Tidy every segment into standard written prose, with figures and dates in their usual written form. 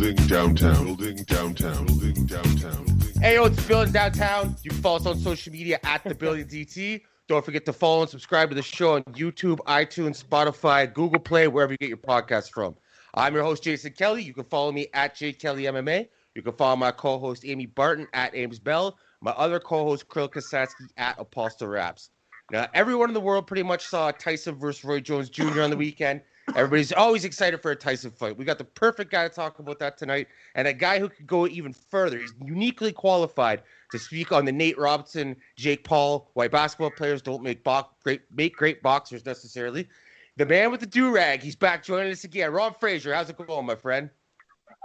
Building downtown. Building downtown. Building downtown. Hey, yo, it's Building Downtown. You can follow us on social media at The Building DT. Don't forget to follow and subscribe to the show on YouTube, iTunes, Spotify, Google Play, wherever you get your podcasts from. I'm your host, Jason Kelly. You can follow me at JKellyMMA. You can follow my co-host, Amy Barton, at Ames Bell. My other co-host, Kirill Kasatskiy, at Apostle Raps. Now, everyone in the world pretty much saw Tyson versus Roy Jones Jr. on the weekend. Everybody's always excited for a Tyson fight. We got the perfect guy to talk about that tonight, and a guy who could go even further. He's uniquely qualified to speak on the Nate Robinson, Jake Paul, why basketball players don't make great boxers necessarily. The man with the do-rag, he's back joining us again. Ron Frazier, how's it going, my friend?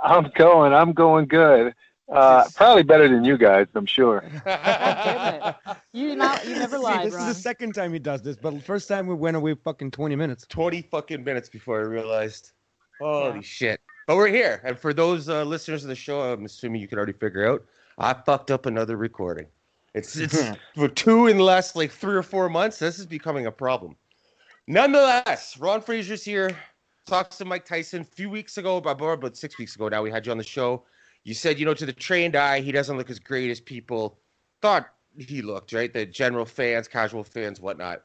I'm going good. Probably better than you guys, I'm sure. You never lied, this Ron. is the second time he does this, but the first time we went away fucking 20 minutes. 20 fucking minutes before I realized. Holy shit. But we're here. And for those listeners of the show, I'm assuming you can already figure out, I fucked up another recording. It's for 2 in the last 3 or 4 months. This is becoming a problem. Nonetheless, Ron Frazier's here. Talked to Mike Tyson a few weeks ago, about 6 weeks ago now. We had you on the show. You said, to the trained eye, he doesn't look as great as people thought he looked, right? The general fans, casual fans, whatnot.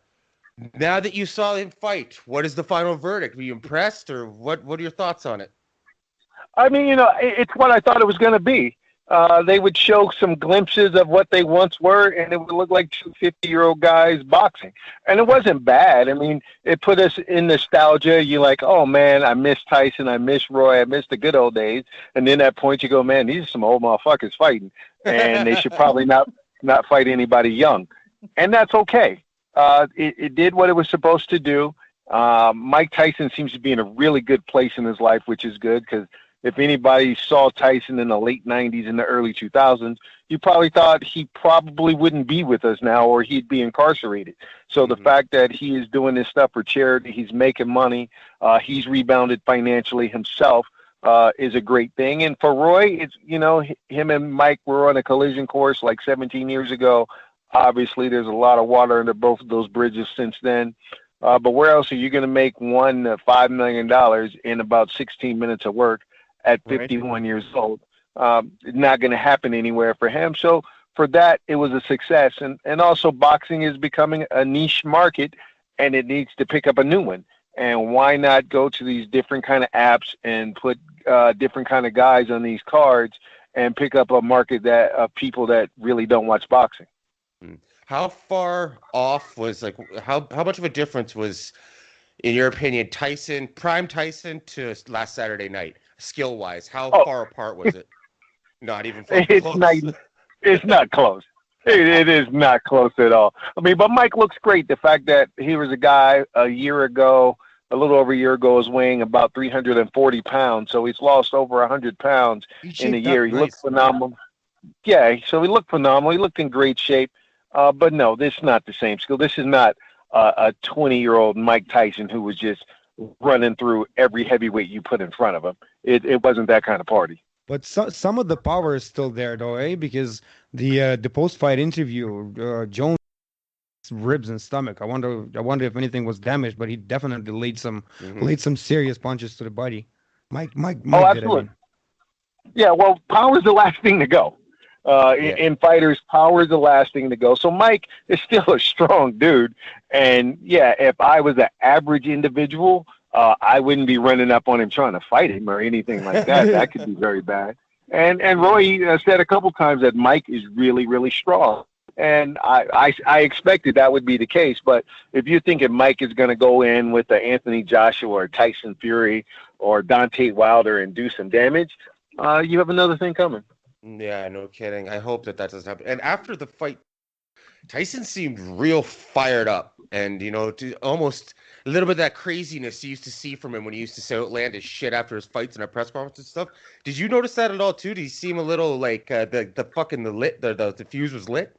Now that you saw him fight, what is the final verdict? Were you impressed, or what are your thoughts on it? I mean, it's what I thought it was going to be. They would show some glimpses of what they once were, and it would look like 2 50-year-old guys boxing. And it wasn't bad. I mean, it put us in nostalgia. You're like, oh, man, I miss Tyson. I miss Roy. I miss the good old days. And then at that point you go, man, these are some old motherfuckers fighting, and they should probably not fight anybody young. And that's okay. It did what it was supposed to do. Mike Tyson seems to be in a really good place in his life, which is good, because if anybody saw Tyson in the late 90s and the early 2000s, you probably thought he probably wouldn't be with us now, or he'd be incarcerated. So the fact that he is doing this stuff for charity, he's making money, he's rebounded financially himself, is a great thing. And for Roy, it's, him and Mike were on a collision course like 17 years ago. Obviously, there's a lot of water under both of those bridges since then. But where else are you going to make $5 million in about 16 minutes of work at 51 years old? It's not going to happen anywhere for him. So for that, it was a success. And also boxing is becoming a niche market, and it needs to pick up a new one. And why not go to these different kind of apps and put different kind of guys on these cards and pick up a market that of people that really don't watch boxing? How far off was, how much of a difference was, in your opinion, prime Tyson to last Saturday night, skill-wise? How far apart was it? Not even close. It's not close. It is not close at all. I mean, but Mike looks great. The fact that he was a guy a little over a year ago, was weighing about 340 pounds. So he's lost over 100 pounds in a year. He looked phenomenal. Yeah, so he looked phenomenal. He looked in great shape. But no, this is not the same skill. This is not a 20-year-old Mike Tyson who was just running through every heavyweight you put in front of him. It wasn't that kind of party. But some of the power is still there, though, because the post-fight interview, Jones' ribs and stomach. I wonder if anything was damaged, but he definitely laid some serious punches to the body. Mike absolutely. Did it. Yeah, well, power is the last thing to go. In fighters, power is the last thing to go. So Mike is still a strong dude. And, yeah, if I was an average individual, I wouldn't be running up on him trying to fight him or anything like that. That could be very bad. And Roy said a couple times that Mike is really, really strong. And I expected that would be the case. But if you're thinking Mike is going to go in with the Anthony Joshua or Tyson Fury or Deontay Wilder and do some damage, you have another thing coming. Yeah, no kidding. I hope that doesn't happen. And after the fight, Tyson seemed real fired up, and almost a little bit of that craziness you used to see from him when he used to say outlandish shit after his fights and our press conference and stuff. Did you notice that at all too? Did he seem a little like the fuse was lit?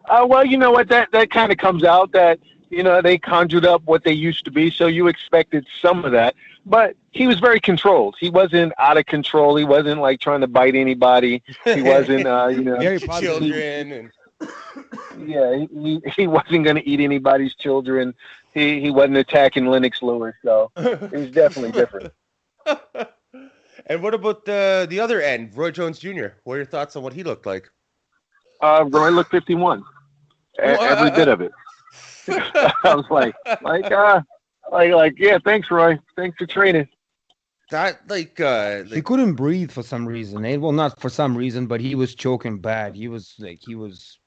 Well, you know what? That kind of comes out that they conjured up what they used to be, so you expected some of that. But he was very controlled. He wasn't out of control. He wasn't like trying to bite anybody. He wasn't, very children. And... Yeah, he wasn't going to eat anybody's children. He wasn't attacking Lennox Lewis. So it was definitely different. And what about the other end, Roy Jones Jr.? What are your thoughts on what he looked like? Roy looked 51. Every bit of it. I was like, yeah, thanks, Roy. Thanks for training. That He couldn't breathe for some reason. Well, not for some reason, but he was choking bad. He was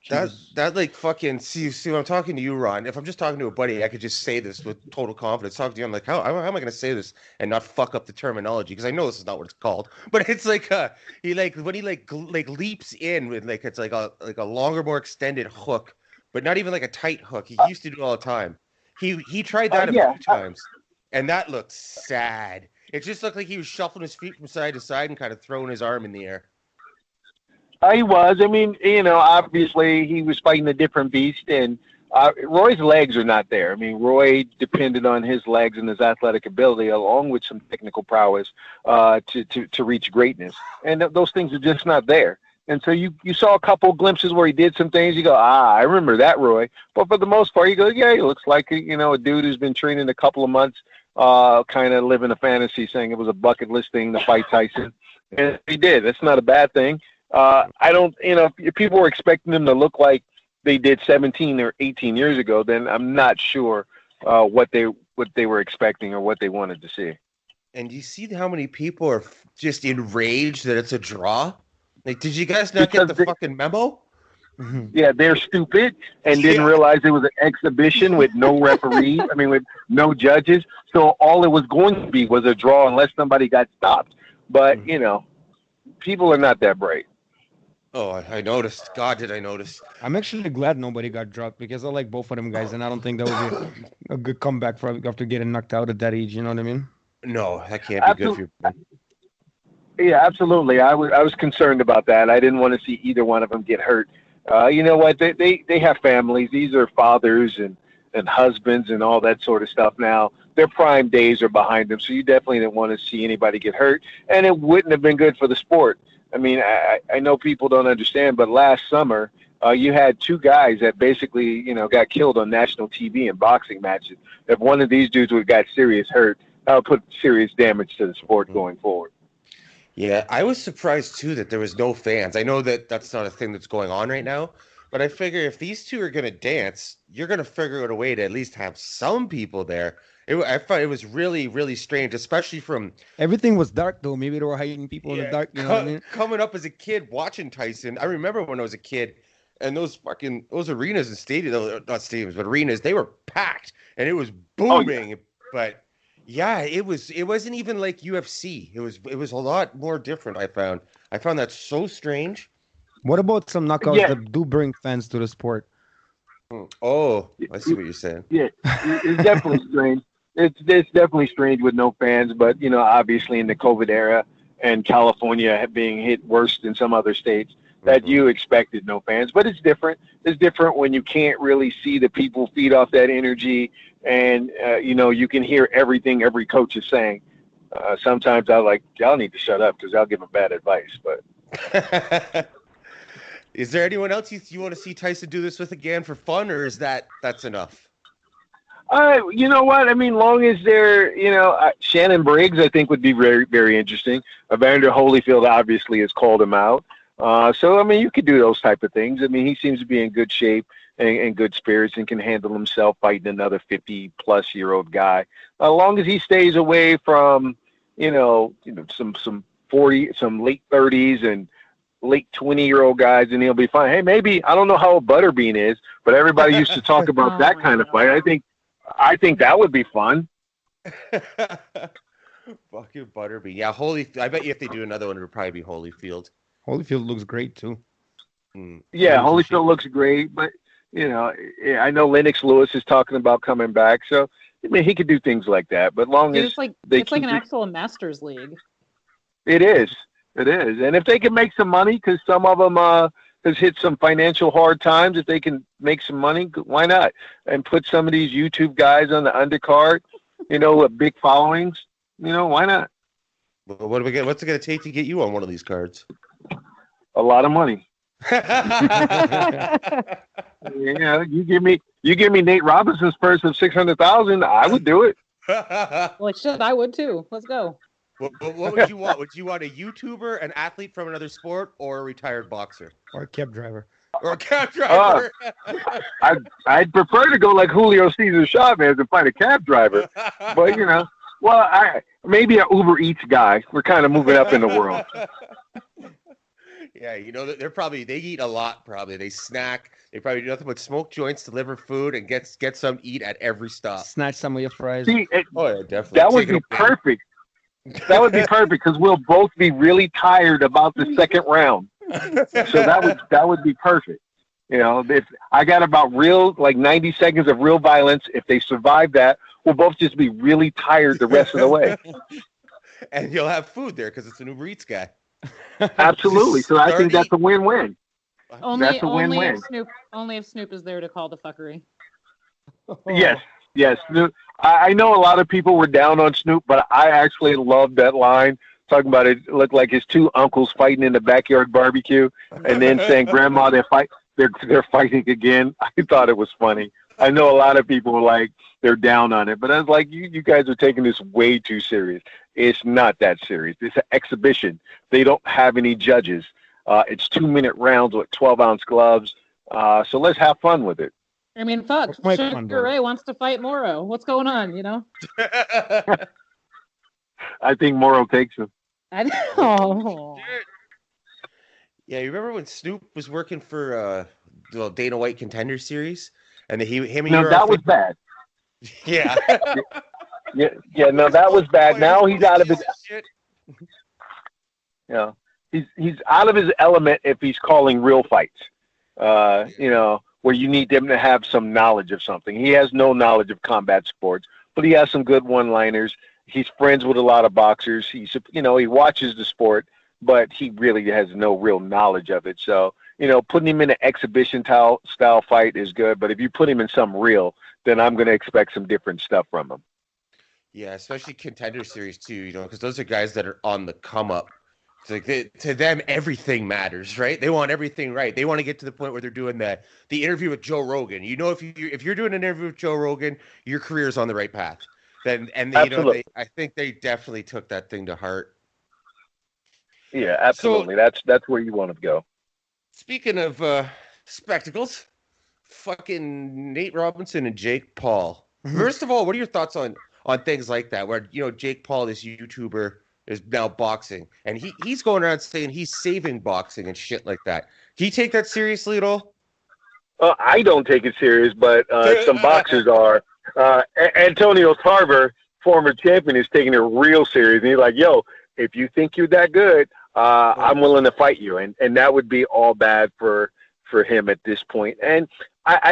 fucking see when I'm talking to you, Ron. If I'm just talking to a buddy, I could just say this with total confidence. Talking to you, I'm like, how am I going to say this and not fuck up the terminology? Because I know this is not what it's called. But it's like he when he leaps in with it's like a longer, more extended hook, but not even like a tight hook. He used to do it all the time. He tried that a few times, and that looked sad. It just looked like he was shuffling his feet from side to side and kind of throwing his arm in the air. He was. I mean, obviously he was fighting a different beast, and Roy's legs are not there. I mean, Roy depended on his legs and his athletic ability, along with some technical prowess, to reach greatness. And those things are just not there. And so you saw a couple glimpses where he did some things. You go, I remember that, Roy. But for the most part, you go, yeah, he looks like a dude who's been training a couple of months. Kind of living a fantasy, saying it was a bucket list thing to fight Tyson, and he did. That's not a bad thing. I don't, if people were expecting him to look like they did 17 or 18 years ago, then I'm not sure what they were expecting or what they wanted to see. And you see how many people are just enraged that it's a draw? Like, did you guys not get the fucking memo? Yeah, they're stupid and didn't realize it was an exhibition with no referee. With no judges. So all it was going to be was a draw unless somebody got stopped. But, people are not that bright. Oh, I noticed. God, did I notice. I'm actually glad nobody got dropped because I like both of them guys, and I don't think that would be a good comeback after getting knocked out at that age. You know what I mean? No, that can't be good for you. Yeah, absolutely. I was concerned about that. I didn't want to see either one of them get hurt. You know what? They have families. These are fathers and husbands and all that sort of stuff now. Their prime days are behind them, so you definitely didn't want to see anybody get hurt, and it wouldn't have been good for the sport. I mean, I know people don't understand, but last summer you had two guys that basically, got killed on national TV in boxing matches. If one of these dudes would have got serious hurt, that would put serious damage to the sport going forward. Yeah, I was surprised, too, that there was no fans. I know that that's not a thing that's going on right now, but I figure if these two are going to dance, you're going to figure out a way to at least have some people there. I thought it was really, really strange, especially from... Everything was dark, though. Maybe they were hiding people in the dark, you know what I mean? Coming up as a kid, watching Tyson, I remember when I was a kid, and those arenas and stadiums, not stadiums, but arenas, they were packed, and it was booming, But... yeah, it wasn't even like UFC. It was a lot more different, I found. I found that so strange. What about some knockouts that do bring fans to the sport? Oh, I see what you're saying. Yeah, it's definitely strange. It's definitely strange with no fans, but obviously in the COVID era and California being hit worse than some other states, that you expected no fans. But it's different. It's different when you can't really see the people feed off that energy, and you can hear everything every coach is saying. Sometimes I like, y'all need to shut up because I'll give them bad advice. But is there anyone else you want to see Tyson do this with again for fun, or is that's enough? You know what? I mean, long as they're, Shannon Briggs, I think would be very, very interesting. Evander Holyfield obviously has called him out. So, I mean, you could do those type of things. I mean, he seems to be in good shape and good spirits and can handle himself fighting another 50-plus-year-old guy. As long as he stays away from, some 40, some late 30s and late 20-year-old guys, and he'll be fine. Hey, maybe, I don't know how old Butterbean is, but everybody used to talk about that kind of fight. I think that would be fun. Fucking Butterbean. Yeah, I bet you if they do another one, it would probably be Holyfield. Holyfield looks great, too. Yeah, Holyfield looks great, but, I know Lennox Lewis is talking about coming back, so, I mean, he could do things like that, but long as... It's like an actual Masters League. It is. And if they can make some money, because some of them has hit some financial hard times, if they can make some money, why not? And put some of these YouTube guys on the undercard, with big followings, why not? Well, what's it going to take to get you on one of these cards? A lot of money. You give me Nate Robinson's purse of $600,000, I would do it. Well, shit, I would too. Let's go. What would you want? Would you want a YouTuber, an athlete from another sport, or a retired boxer? Or a cab driver. Or a cab driver? I'd prefer to go like Julio Cesar Chavez and find a cab driver. But, maybe an Uber Eats guy. We're kind of moving up in the world. Yeah, they eat a lot. Probably they snack. They probably do nothing but smoke joints, deliver food, and get some to eat at every stop. Snatch some of your fries. See, yeah, definitely. That would be perfect. That would be perfect because we'll both be really tired about the second round. So that would be perfect. If I got about 90 seconds of real violence, if they survive that, we'll both just be really tired the rest of the way. And you'll have food there because it's an Uber Eats guy. Absolutely. So I think that's a win-win. That's a win-win. Only if Snoop is there to call the fuckery. Yes. Snoop. I know a lot of people were down on Snoop, but I actually loved that line talking about it looked like his two uncles fighting in the backyard barbecue, and then saying, "Grandma, they're fighting again." I thought it was funny. I know a lot of people were like they're down on it, but I was like, you guys are taking this way too serious. It's not that serious. It's an exhibition. They don't have any judges. It's 2-minute rounds with 12-ounce gloves. So let's have fun with it. I mean, fuck. Sugar Ray wants to fight Moro. What's going on, I think Moro takes him. I know. Yeah, you remember when Snoop was working for the Dana White Contender Series? And that was bad. Yeah. No, that was bad. Now he's out of his he's out of his element if he's calling real fights. Where you need them to have some knowledge of something. He has no knowledge of combat sports, but he has some good one-liners. He's friends with a lot of boxers. He watches the sport, but he really has no real knowledge of it. So, putting him in an exhibition style fight is good, but if you put him in something real, then I'm going to expect some different stuff from him. Yeah, especially Contender Series too, because those are guys that are on the come up. It's like to them, everything matters, right? They want everything right. They want to get to the point where they're doing the interview with Joe Rogan. If you're doing an interview with Joe Rogan, your career is on the right path. I think they definitely took that thing to heart. Yeah, absolutely. So, that's where you want to go. Speaking of spectacles, fucking Nate Robinson and Jake Paul. First of all, what are your thoughts on things like that? Where Jake Paul, this YouTuber, is now boxing, and he's going around saying he's saving boxing and shit like that. Do you take that seriously at all? I don't take it serious, but some boxers are. Antonio Tarver, former champion, is taking it real serious, and he's like, "Yo, if you think you're that good, I'm willing to fight you," and that would be all bad for him at this point. And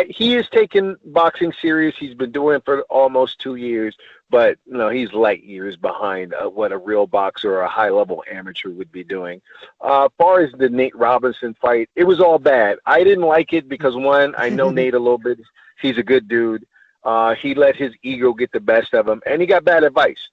he is taking boxing serious. He's been doing it for almost 2 years, but he's light years behind what a real boxer or a high-level amateur would be doing. Far as the Nate Robinson fight, it was all bad. I didn't like it because, one, I know Nate a little bit. He's a good dude. He let his ego get the best of him, and he got bad advice.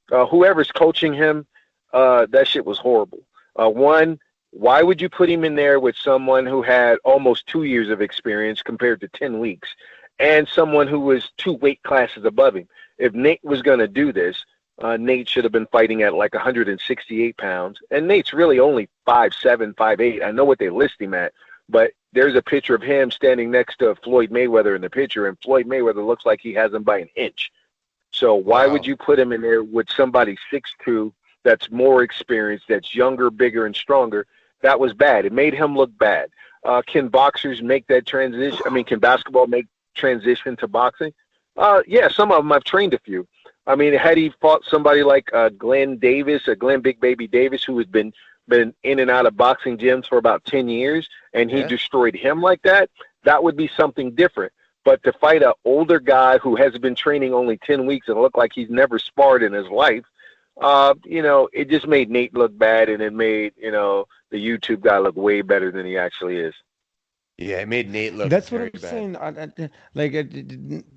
Whoever's coaching him, that shit was horrible. One, why would you put him in there with someone who had almost 2 years of experience compared to 10 weeks and someone who was 2 weight classes above him? If Nate was going to do this, Nate should have been fighting at like 168 pounds. And Nate's really only 5'7", 5'8". I know what they list him at, but there's a picture of him standing next to Floyd Mayweather in the picture, and Floyd Mayweather looks like he has him by an inch. So why would you put him in there with somebody 6'2", that's more experienced, that's younger, bigger, and stronger? That was bad. It made him look bad. Can boxers make that transition? I mean, can basketball make transition to boxing? Yeah, some of them. I've trained a few. I mean, had he fought somebody like Glenn Big Baby Davis, who has been in and out of boxing gyms for about 10 years, and he destroyed him like that, that would be something different. But to fight an older guy who has been training only 10 weeks and look like he's never sparred in his life, it just made Nate look bad, and it made, the YouTube guy look way better than he actually is. Yeah, it made Nate look. That's what I'm saying.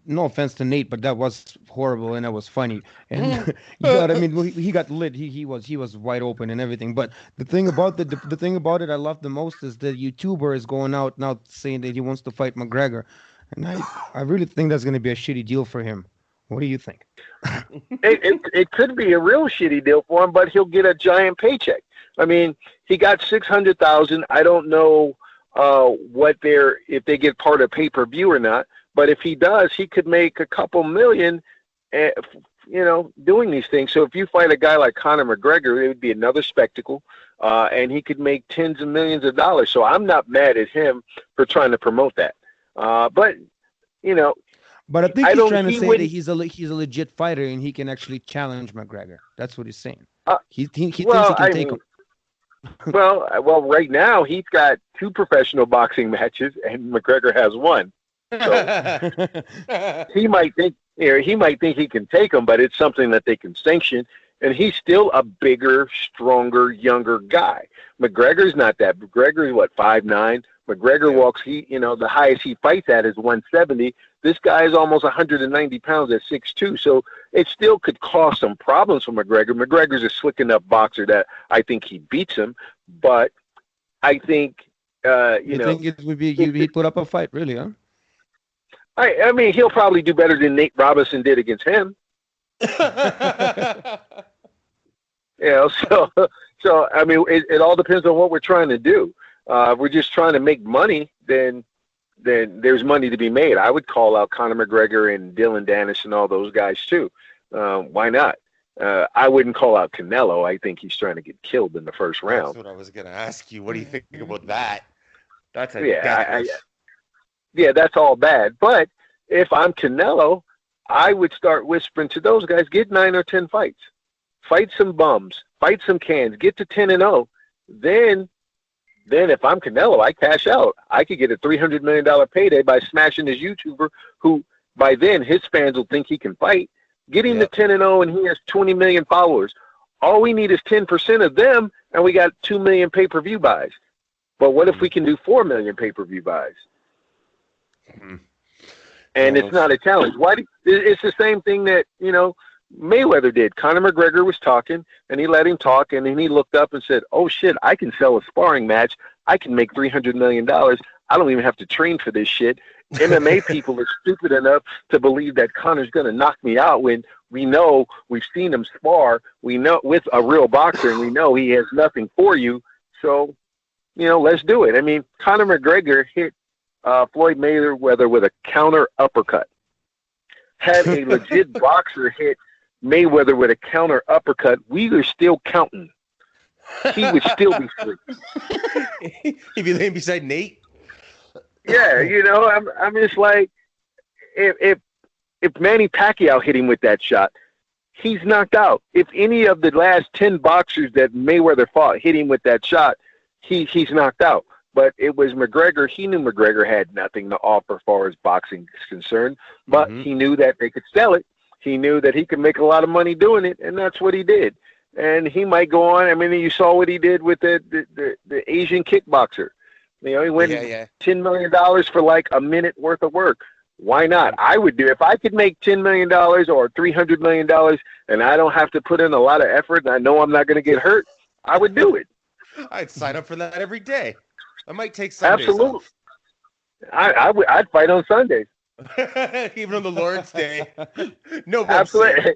No offense to Nate, but that was horrible and that was funny. And he got lit. He was wide open and everything. But the thing about the thing about it I love the most is the YouTuber is going out now saying that he wants to fight McGregor, and I really think that's going to be a shitty deal for him. What do you think? It could be a real shitty deal for him, but he'll get a giant paycheck. I mean, he got $600,000. I don't know if they get part of pay-per-view or not. But if he does, he could make a couple million, doing these things. So if you fight a guy like Conor McGregor, it would be another spectacle, and he could make tens of millions of dollars. So I'm not mad at him for trying to promote that. But I think he's trying to say that he's a legit fighter and he can actually challenge McGregor. That's what he's saying. He thinks he can take him. Well, right now he's got 2 professional boxing matches and McGregor has 1. So he might think he can take him, but it's something that they can sanction. And he's still a bigger, stronger, younger guy. McGregor's not that. McGregor's 5'9". McGregor walks. The highest he fights at is 170. This guy is almost 190 pounds at 6'2". So it still could cause some problems for McGregor. McGregor's a slick enough boxer that I think he beats him. But I think you think it would be he'd put up a fight, really, huh? I mean, he'll probably do better than Nate Robinson did against him. So I mean, it all depends on what we're trying to do. If we're just trying to make money, then there's money to be made. I would call out Conor McGregor and Dylan Dennis and all those guys too. Why not? I wouldn't call out Canelo. I think he's trying to get killed in the first round. That's what I was going to ask you. What do you think about that? That's that's all bad. But if I'm Canelo, I would start whispering to those guys, get 9 or 10 fights. Fight some bums. Fight some cans. Get to 10-0. Then if I'm Canelo, I cash out. I could get a $300 million payday by smashing this YouTuber who, by then, his fans will think he can fight. Get him to 10-0, and he has 20 million followers. All we need is 10% of them, and we got 2 million pay-per-view buys. But what if we can do 4 million pay-per-view buys? Mm-hmm. And it's not a challenge. It's the same thing that, Mayweather did. Conor McGregor was talking, and he let him talk, and then he looked up and said, oh, shit, I can sell a sparring match. I can make $300 million. I don't even have to train for this shit. MMA people are stupid enough to believe that Conor's going to knock me out when we know we've seen him spar. We know with a real boxer, and we know he has nothing for you. So, let's do it. I mean, Conor McGregor hit Floyd Mayweather with a counter uppercut. Had a legit boxer hit Mayweather with a counter uppercut, we are still counting. He would still be free. He'd be laying beside Nate. Yeah, I'm just like, if Manny Pacquiao hit him with that shot, he's knocked out. If any of the last 10 boxers that Mayweather fought hit him with that shot, he's knocked out. But it was McGregor. He knew McGregor had nothing to offer as far as boxing is concerned, but he knew that they could sell it. He knew that he could make a lot of money doing it, and that's what he did. And he might go on. I mean, you saw what he did with the Asian kickboxer. He went $10 million for like a minute worth of work. Why not? I would do if I could make $10 million or $300 million, and I don't have to put in a lot of effort, and I know I'm not going to get hurt. I would do it. I'd sign up for that every day. I might take Sundays Absolutely. Off. I'd fight on Sundays. Even on the Lord's Day. No, absolutely.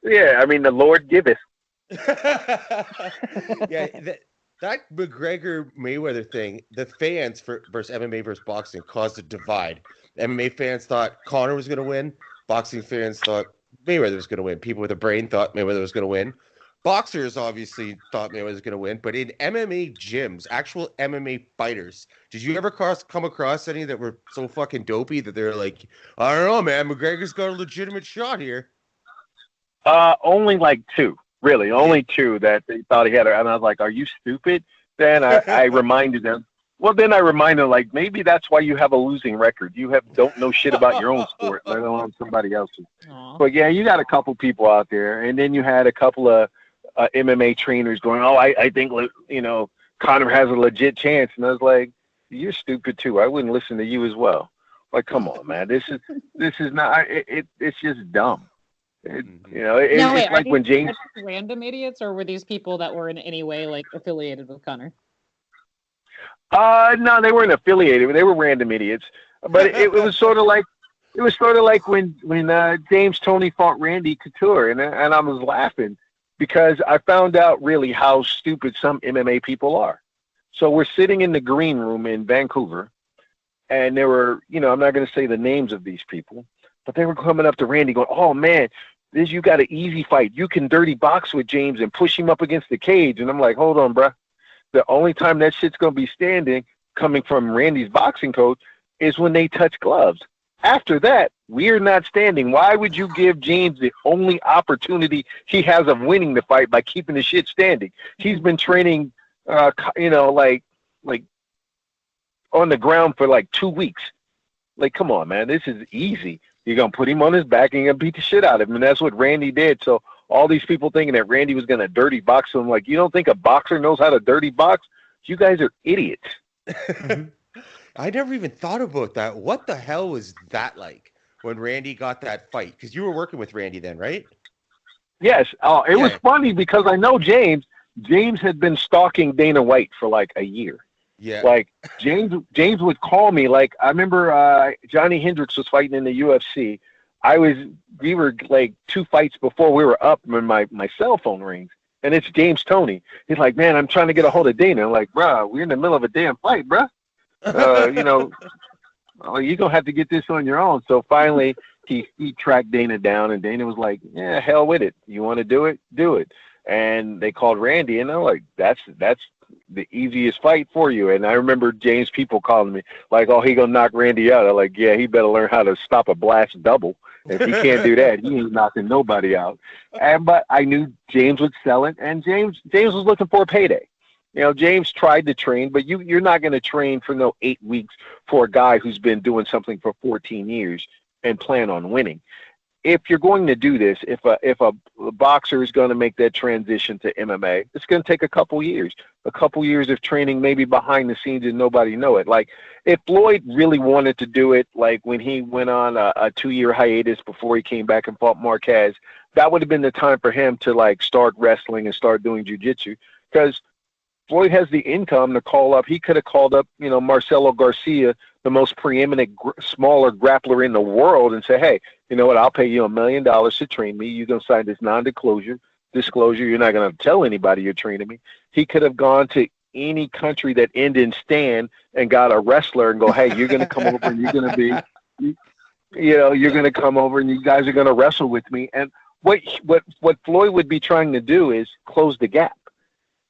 Yeah, I mean, the Lord giveth. Yeah, that McGregor Mayweather thing, the fans versus MMA versus boxing caused a divide. MMA fans thought Conor was going to win. Boxing fans thought Mayweather was going to win. People with a brain thought Mayweather was going to win. Boxers obviously thought Mayweather was going to win, but in MMA gyms, actual MMA fighters, did you ever come across any that were so fucking dopey that they're like, I don't know, man, McGregor's got a legitimate shot here? Only like 2, really, only 2 that they thought he had. And I was like, are you stupid? Then I reminded them. Well, then I reminded them, like, maybe that's why you have a losing record. You don't know shit about your own sport, let alone somebody else's. Aww. But yeah, you got a couple people out there, and then you had a couple of MMA trainers going, oh, I think, Conor has a legit chance. And I was like, you're stupid too. I wouldn't listen to you as well. Like, come on, man. This is not, it's just dumb. It's like when James. Random idiots, or were these people that were in any way like affiliated with Conor? No, they weren't affiliated. They were random idiots. But it was sort of like, It was sort of like when James Toney fought Randy Couture, and I was laughing because I found out really how stupid some MMA people are. So we're sitting in the green room in Vancouver, and there were, I'm not going to say the names of these people, but they were coming up to Randy going, "Oh man, you got an easy fight. You can dirty box with James and push him up against the cage." And I'm like, "Hold on, bruh. The only time that shit's going to be standing, coming from Randy's boxing coach, is when they touch gloves. After that, we're not standing. Why would you give James the only opportunity he has of winning the fight by keeping the shit standing? He's been training, like on the ground for like 2 weeks. Like, come on, man. This is easy. You're going to put him on his back and you're going to beat the shit out of him." And that's what Randy did. So all these people thinking that Randy was going to dirty box him, like, you don't think a boxer knows how to dirty box? You guys are idiots. I never even thought about that. What the hell was that like when Randy got that fight? Because you were working with Randy then, right? Yes. It was funny because I know James. James had been stalking Dana White for like a year. Yeah. Like James would call me. Like I remember Johnny Hendricks was fighting in the UFC. We were like 2 fights before we were up when my cell phone rings. And it's James Toney. He's like, "Man, I'm trying to get a hold of Dana." I'm like, "Bro, we're in the middle of a damn fight, bro. You're going to have to get this on your own." So finally, he tracked Dana down, and Dana was like, "Yeah, hell with it. You want to do it? Do it." And they called Randy, and they're like, that's the easiest fight for you. And I remember James people calling me, like, "Oh, he going to knock Randy out." I'm like, "Yeah, he better learn how to stop a blast double. If he can't do that, he ain't knocking nobody out." But I knew James would sell it, and James was looking for a payday. James tried to train, but you're not going to train for no 8 weeks for a guy who's been doing something for 14 years and plan on winning. If you're going to do this, if a boxer is going to make that transition to MMA, it's going to take a couple years of training, maybe behind the scenes, and nobody know it. Like if Floyd really wanted to do it, like when he went on a 2-year hiatus before he came back and fought Marquez, that would have been the time for him to like start wrestling and start doing jiu-jitsu, because Floyd has the income to call up. He could have called up, Marcelo Garcia, the most preeminent smaller grappler in the world, and say, "Hey, you know what? I'll pay you $1 million to train me. You're going to sign this disclosure. You're not going to tell anybody you're training me." He could have gone to any country that ended in Stan and got a wrestler and go, "Hey, you're going to come over and you're going to be, you're going to come over and you guys are going to wrestle with me." And what Floyd would be trying to do is close the gap.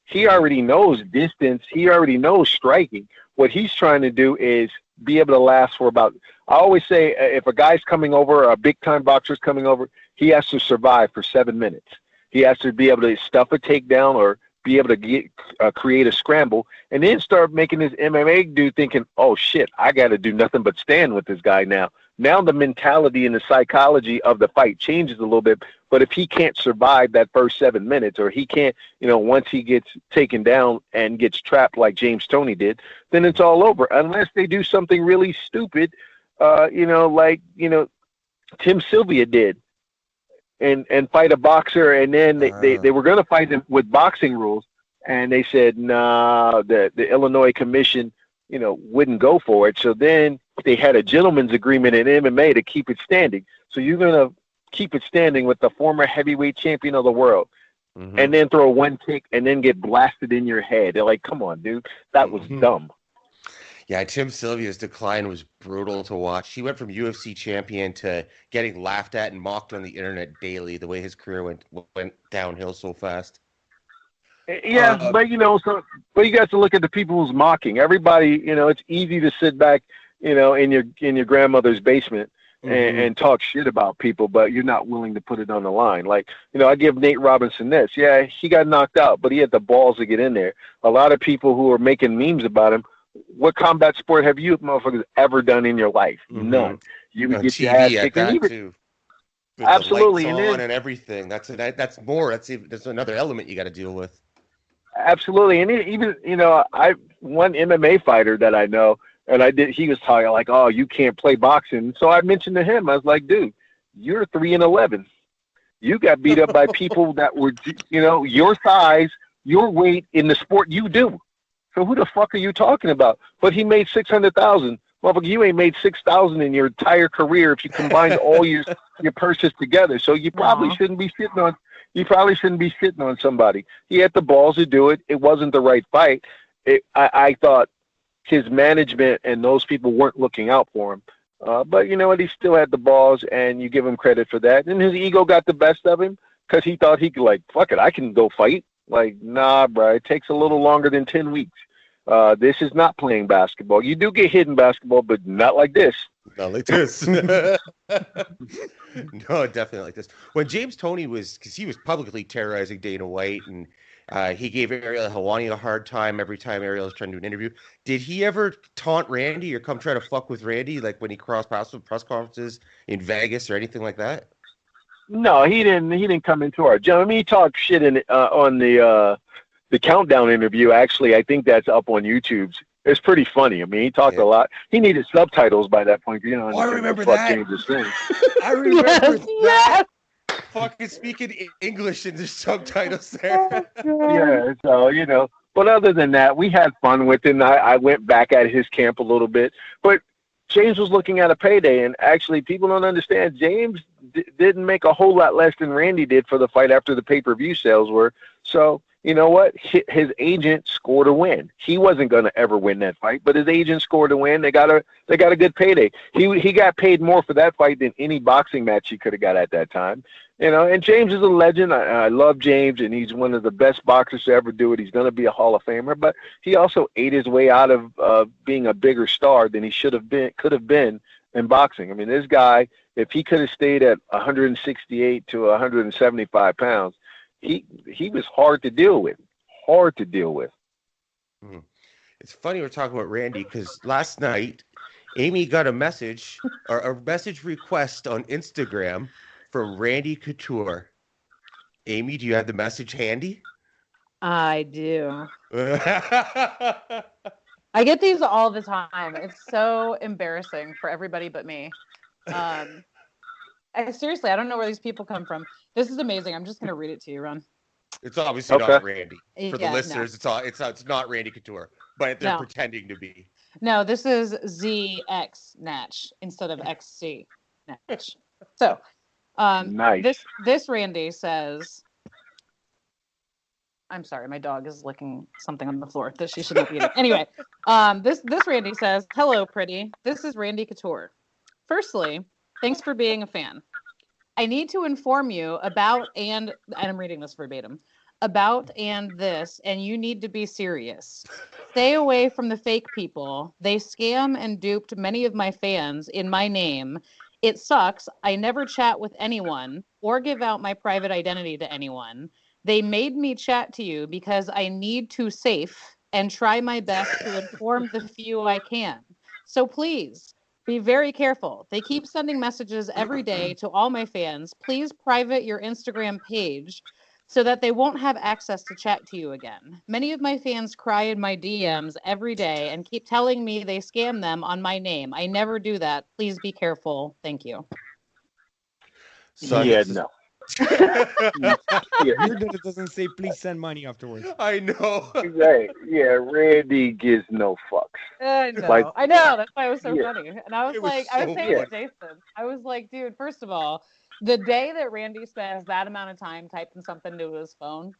He already knows distance. He already knows striking. What he's trying to do is be able to last for about, I always say, if a guy's coming over, a big-time boxer's coming over, he has to survive for 7 minutes. He has to be able to stuff a takedown or be able to create a scramble, and then start making this MMA dude thinking, "Oh, shit, I got to do nothing but stand with this guy now." Now the mentality and the psychology of the fight changes a little bit. But if he can't survive that first 7 minutes, or he can't, once he gets taken down and gets trapped like James Toney did, then it's all over. Unless they do something really stupid, like Tim Sylvia did, and fight a boxer, and then they were going to fight him with boxing rules, and they said, "Nah, the Illinois Commission, wouldn't go for it." So then they had a gentleman's agreement in MMA to keep it standing. So you're going to keep it standing with the former heavyweight champion of the world, and then throw one kick and then get blasted in your head. They're like, "Come on, dude. That was dumb." Yeah, Tim Sylvia's decline was brutal to watch. He went from UFC champion to getting laughed at and mocked on the internet daily, the way his career went downhill so fast. Yeah, but you got to look at the people who's mocking. Everybody, it's easy to sit back, in your grandmother's basement and talk shit about people, but you're not willing to put it on the line. Like, I give Nate Robinson this. Yeah, he got knocked out, but he had the balls to get in there. A lot of people who are making memes about him, what combat sport have you motherfuckers ever done in your life? None. You would get TV your ass at kicked. that too. With Absolutely, the lights on and everything. That's another element you got to deal with. Absolutely, and even one MMA fighter that I know, and he was talking like, "Oh, you can't play boxing." So I mentioned to him, I was like, "Dude, you're 3-11. You got beat up by people that were, your size, your weight in the sport you do. So who the fuck are you talking about?" But he made $600,000 Motherfucker, you ain't made $6,000 in your entire career if you combined all your purses together. So you probably shouldn't be sitting on. You probably shouldn't be sitting on somebody. He had the balls to do it. It wasn't the right fight. I thought his management and those people weren't looking out for him. But you know what? He still had the balls, and you give him credit for that. And his ego got the best of him because he thought he could, like, fuck it, I can go fight. Like, nah, bro, it takes a little longer than 10 weeks. This is not playing basketball. You do get hit in basketball, but not like this. Not like this. No, definitely like this. When James Toney because he was publicly terrorizing Dana White, and he gave Ariel Helwani a hard time every time Ariel was trying to do an interview. Did he ever taunt Randy or come try to fuck with Randy, like when he crossed paths with press conferences in Vegas or anything like that? No, he didn't. He didn't come into our gym. I mean, he talked shit on the countdown interview. Actually, I think that's up on YouTube. It's pretty funny. I mean, he talked a lot. He needed subtitles by that point. You know, I remember that. James is saying. I remember that. Yes. Fucking speaking English and there's subtitles there. Yeah, so, you know. But other than that, we had fun with it. I went back at his camp a little bit. But James was looking at a payday, and actually people don't understand. James didn't make a whole lot less than Randy did for the fight after the pay-per-view sales were. So, you know what? His agent scored a win. He wasn't going to ever win that fight, but his agent scored a win. They got a good payday. He got paid more for that fight than any boxing match he could have got at that time. You know, and James is a legend. I love James, and he's one of the best boxers to ever do it. He's going to be a Hall of Famer, but he also ate his way out of being a bigger star than he could have been in boxing. I mean, this guy, if he could have stayed at 168 to 175 pounds, he was hard to deal with. Hard to deal with. It's funny we're talking about Randy because last night Amy got a message or a message request on Instagram from Randy Couture. Amy, do you have the message handy? I do. I get these all the time. It's so embarrassing for everybody but me. Seriously, I don't know where these people come from. This is amazing. I'm just going to read it to you, Ron. It's obviously not Randy. For the Yeah, listeners, no. it's not Randy Couture, but they're pretending to be. No, this is ZX Natch instead of XC Natch. So, nice. This Randy says, I'm sorry, my dog is licking something on the floor that she shouldn't be eating. Anyway, this Randy says, hello, pretty. This is Randy Couture. Firstly, thanks for being a fan. I need to inform you about, and I'm reading this verbatim, about and this, and you need to be serious. Stay away from the fake people. They scam and duped many of my fans in my name. It sucks. I never chat with anyone or give out my private identity to anyone. They made me chat to you because I need to safe and try my best to inform the few I can. So please, be very careful. They keep sending messages every day to all my fans. Please private your Instagram page so that they won't have access to chat to you again. Many of my fans cry in my DMs every day and keep telling me they scam them on my name. I never do that. Please be careful. Thank you. Son, yeah, no. Weird that it doesn't say please send money afterwards. I know. Right. Yeah, Randy gives no fucks. I know. Like, I know. That's why it was so yeah. funny. And I was It was like, I was so saying to funny. Jason, I was like, dude, first of all, the day that Randy spends that amount of time typing something to his phone,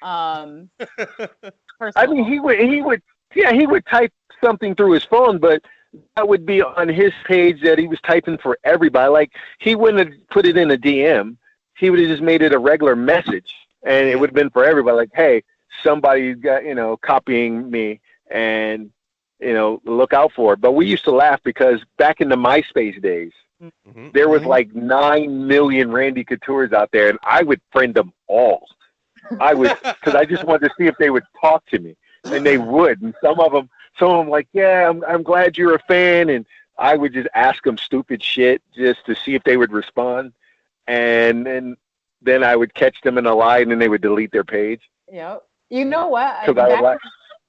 first of I mean, all, he would type something through his phone, but that would be on his page that he was typing for everybody. Like, he wouldn't have put it in a DM. He would have just made it a regular message, and it would have been for everybody. Like, hey, somebody's got, copying me, and, look out for it. But we used to laugh because back in the MySpace days, there was like 9 million Randy Coutures out there, and I would friend them all. I would, because I just wanted to see if they would talk to me, and they would. And some of them like, yeah, I'm glad you're a fan, and I would just ask them stupid shit just to see if they would respond. And then I would catch them in a lie, and then they would delete their page. Yep. You know what?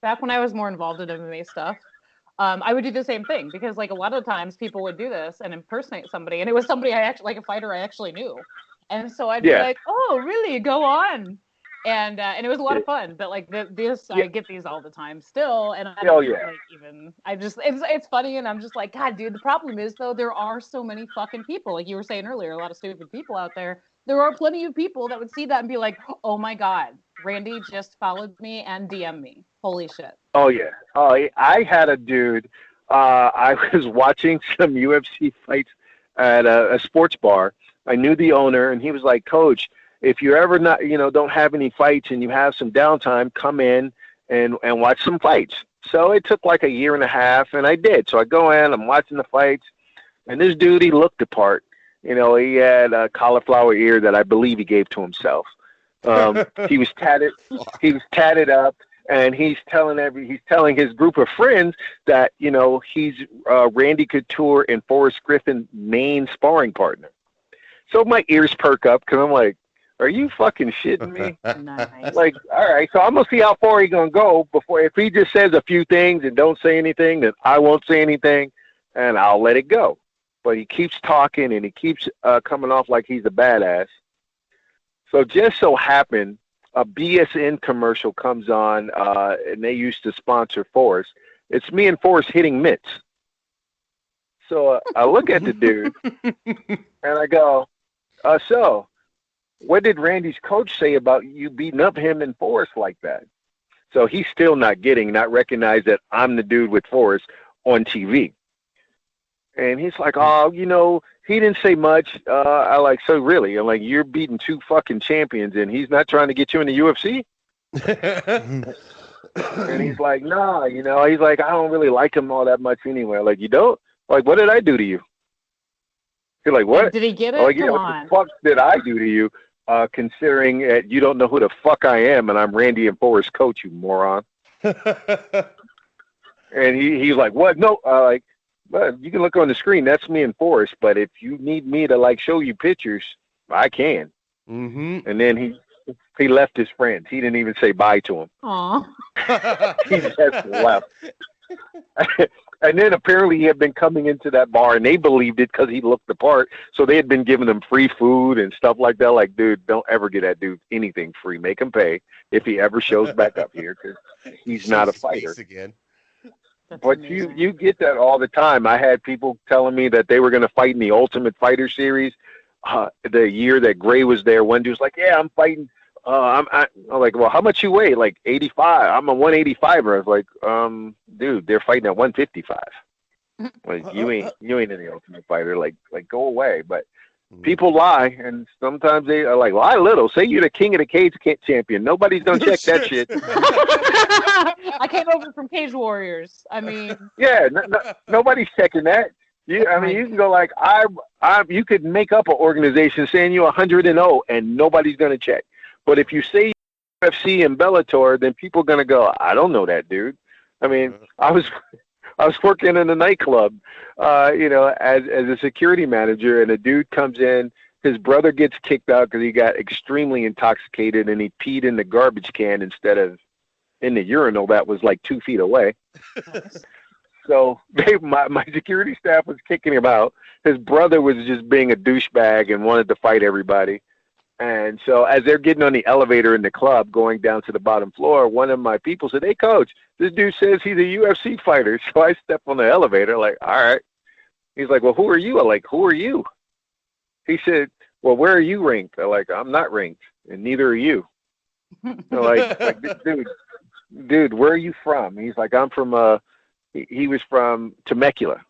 Back when I was more involved in MMA stuff, I would do the same thing because, like, a lot of times people would do this and impersonate somebody, and it was somebody I actually, like, a fighter I actually knew, and so I'd be like, "Oh, really? Go on." And it was a lot of fun. But like I get these all the time still, and I Oh, don't yeah. like even. I just it's funny, and I'm just like, God, dude. The problem is though, there are so many fucking people. Like you were saying earlier, a lot of stupid people out there. There are plenty of people that would see that and be like, oh my God, Randy just followed me and DM'd me. Holy shit. Oh, yeah. Oh, I had a dude. I was watching some UFC fights at a sports bar. I knew the owner, and he was like, Coach, if you ever don't have any fights and you have some downtime, come in and watch some fights. So it took like a year and a half, and I did. So I go in, I'm watching the fights, and this dude, he looked the part. He had a cauliflower ear that I believe he gave to himself. He was tatted. He was tatted up, and he's telling his group of friends that he's Randy Couture and Forrest Griffin's main sparring partner. So my ears perk up because I'm like, are you fucking shitting me? Nice. Like, all right, so I'm gonna see how far he's gonna go before. If he just says a few things and don't say anything, then I won't say anything, and I'll let it go. But he keeps talking and he keeps coming off like he's a badass. So just so happened, a BSN commercial comes on, and they used to sponsor Forrest. It's me and Forrest hitting mitts. So I look at the dude and I go, so what did Randy's coach say about you beating up him and Forrest like that? So he's still not recognized that I'm the dude with Forrest on TV. And he's like, oh, he didn't say much. I like, so really? I'm like, you're beating two fucking champions and he's not trying to get you in the UFC? And he's like, nah, he's like, I don't really like him all that much anyway. Like, you don't? Like, what did I do to you? You're like, what? Did he get it? Like, yeah, Come what on. the fuck did I do to you? Considering that you don't know who the fuck I am and I'm Randy and Forrest's coach, you moron. And he's like, what? No, but you can look on the screen. That's me and Forrest. But if you need me to like show you pictures, I can. Mm-hmm. And then he left his friends. He didn't even say bye to him. Aw. He just left. And then apparently he had been coming into that bar, and they believed it because he looked the part. So they had been giving him free food and stuff like that. Like, dude, don't ever get that dude anything free. Make him pay if he ever shows back up here because he's not a fighter. Again. But you get that all the time. I had people telling me that they were going to fight in the Ultimate Fighter series. The year that Gray was there, one dude was like, yeah, I'm fighting. I'm like, well, how much you weigh? Like 85. I'm a 185er. I was like, dude, they're fighting at 155. Like you ain't in the Ultimate Fighter. Like go away. But people lie, and sometimes they are like, lie little. Say you're the king of the cage champion. Nobody's gonna check that shit. I came over from Cage Warriors. I mean, yeah, nobody's checking that. You can go like you could make up an organization saying you're 100-0, and nobody's gonna check. But if you say UFC and Bellator, then people are gonna go, I don't know that dude. I mean, I was working in a nightclub, as a security manager, and a dude comes in. His brother gets kicked out because he got extremely intoxicated and he peed in the garbage can instead of in the urinal that was like 2 feet away. So my security staff was kicking him out. His brother was just being a douchebag and wanted to fight everybody. And so as they're getting on the elevator in the club going down to the bottom floor, one of my people said, hey, coach, this dude says he's a UFC fighter. So I step on the elevator like, all right. He's like, well, who are you? I'm like, who are you? He said, well, where are you ranked? I'm like, I'm not ranked, and neither are you. Like dude, where are you from? He's like, I'm from, he was from Temecula.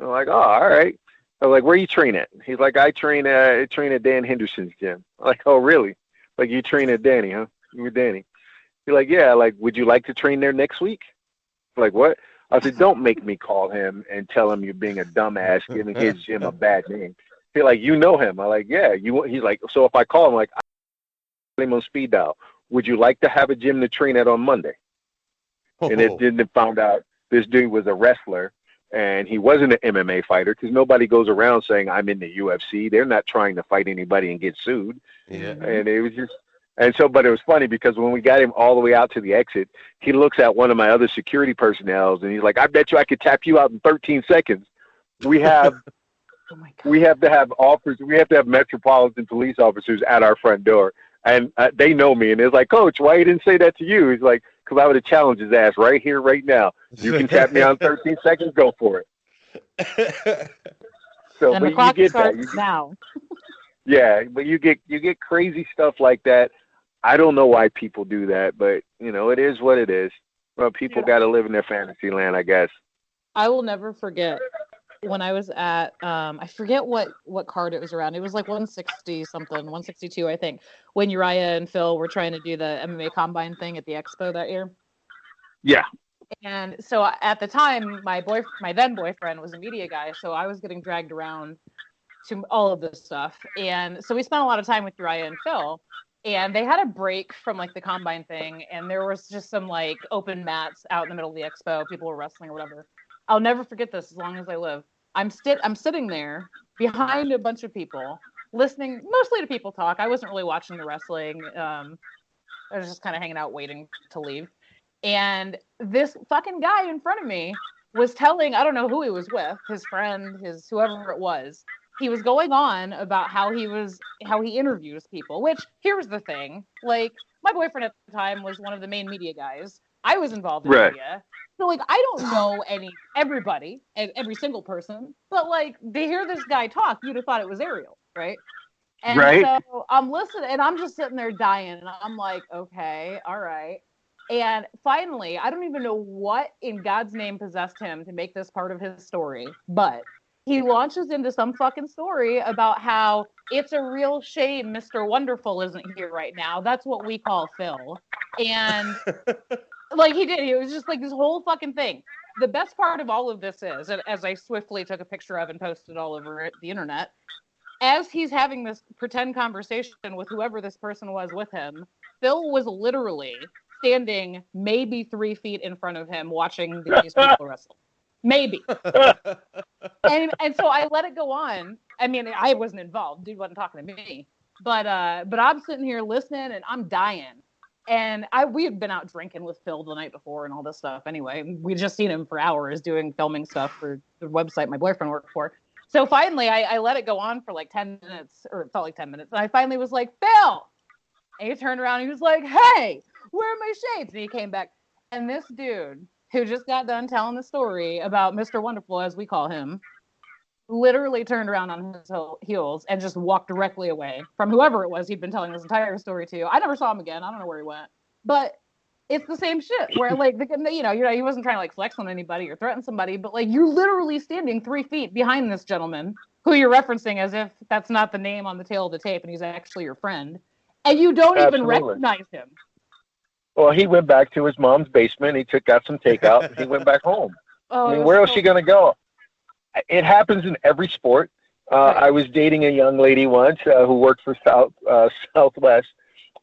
I'm like, oh, all right. I was like, where you train at? He's like, I train at Dan Henderson's gym. I'm like, oh, really? Like, you train at Danny, huh? You were Danny. He's like, yeah. Like, would you like to train there next week? I'm like, what? I said, don't make me call him and tell him you're being a dumbass, giving his gym a bad name. He's like, you know him. I'm like, yeah. He's like, so if I call him, like, I put him on speed dial. Would you like to have a gym to train at on Monday? And then found out this dude was a wrestler. And he wasn't an MMA fighter because nobody goes around saying I'm in the UFC. They're not trying to fight anybody and get sued. Yeah. And it was just, but it was funny because when we got him all the way out to the exit, he looks at one of my other security personnel and he's like, I bet you I could tap you out in 13 seconds. We have, oh my God. we have to have Metropolitan police officers at our front door. And they know me, and it's like, Coach, why you didn't say that to you? He's like, because I would have challenged his ass right here, right now. You can tap me on 13 seconds, go for it. So, And the but clock you get starts that. now. Yeah, but you get crazy stuff like that. I don't know why people do that, but it is what it is. Well, people got to live in their fantasy land, I guess. I will never forget when I was at I forget what card it was around. It was like 160 something, 162 I think, when Uriah and Phil were trying to do the MMA Combine thing at the Expo that year. Yeah. And so at the time, my then boyfriend was a media guy, so I was getting dragged around to all of this stuff. And so we spent a lot of time with Uriah and Phil, and they had a break from like the Combine thing, and there was just some like open mats out in the middle of the Expo. People were wrestling or whatever. I'll never forget this as long as I live. I'm sitting there behind a bunch of people, listening mostly to people talk. I wasn't really watching the wrestling. I was just kind of hanging out, waiting to leave. And this fucking guy in front of me was telling, I don't know who he was with, his friend, his whoever it was. He was going on about how he interviews people, which here's the thing. Like, my boyfriend at the time was one of the main media guys. I was involved in media. So, like, I don't know everybody, every single person, but, like, to hear this guy talk, you'd have thought it was Ariel, right? And so I'm listening, and I'm just sitting there dying, and I'm like, okay, all right. And finally, I don't even know what in God's name possessed him to make this part of his story, but he launches into some fucking story about how it's a real shame Mr. Wonderful isn't here right now. That's what we call Phil. And like he did, it was just like this whole fucking thing. The best part of all of this is, and as I swiftly took a picture of and posted all over the internet, as he's having this pretend conversation with whoever this person was with him, Phil was literally standing maybe 3 feet in front of him watching these people wrestle. Maybe. and so I let it go on. I mean, I wasn't involved. Dude wasn't talking to me. But I'm sitting here listening, and I'm dying. And we had been out drinking with Phil the night before and all this stuff. Anyway, we'd just seen him for hours filming stuff for the website my boyfriend worked for. So finally, I let it go on for like 10 minutes, or it felt like 10 minutes. And I finally was like, Phil! And he turned around and he was like, hey, where are my shades? And he came back. And this dude, who just got done telling the story about Mr. Wonderful, as we call him, literally turned around on his heels and just walked directly away from whoever it was he'd been telling this entire story to. I never saw him again. I don't know where he went. But it's the same shit where, like, he wasn't trying to, like, flex on anybody or threaten somebody, but, like, you're literally standing 3 feet behind this gentleman who you're referencing as if that's not the name on the tail of the tape and he's actually your friend. And you don't even recognize him. Well, he went back to his mom's basement. He got some takeout. And he went back home. I mean, where else is she going to go? It happens in every sport. Right. I was dating a young lady once who worked for Southwest,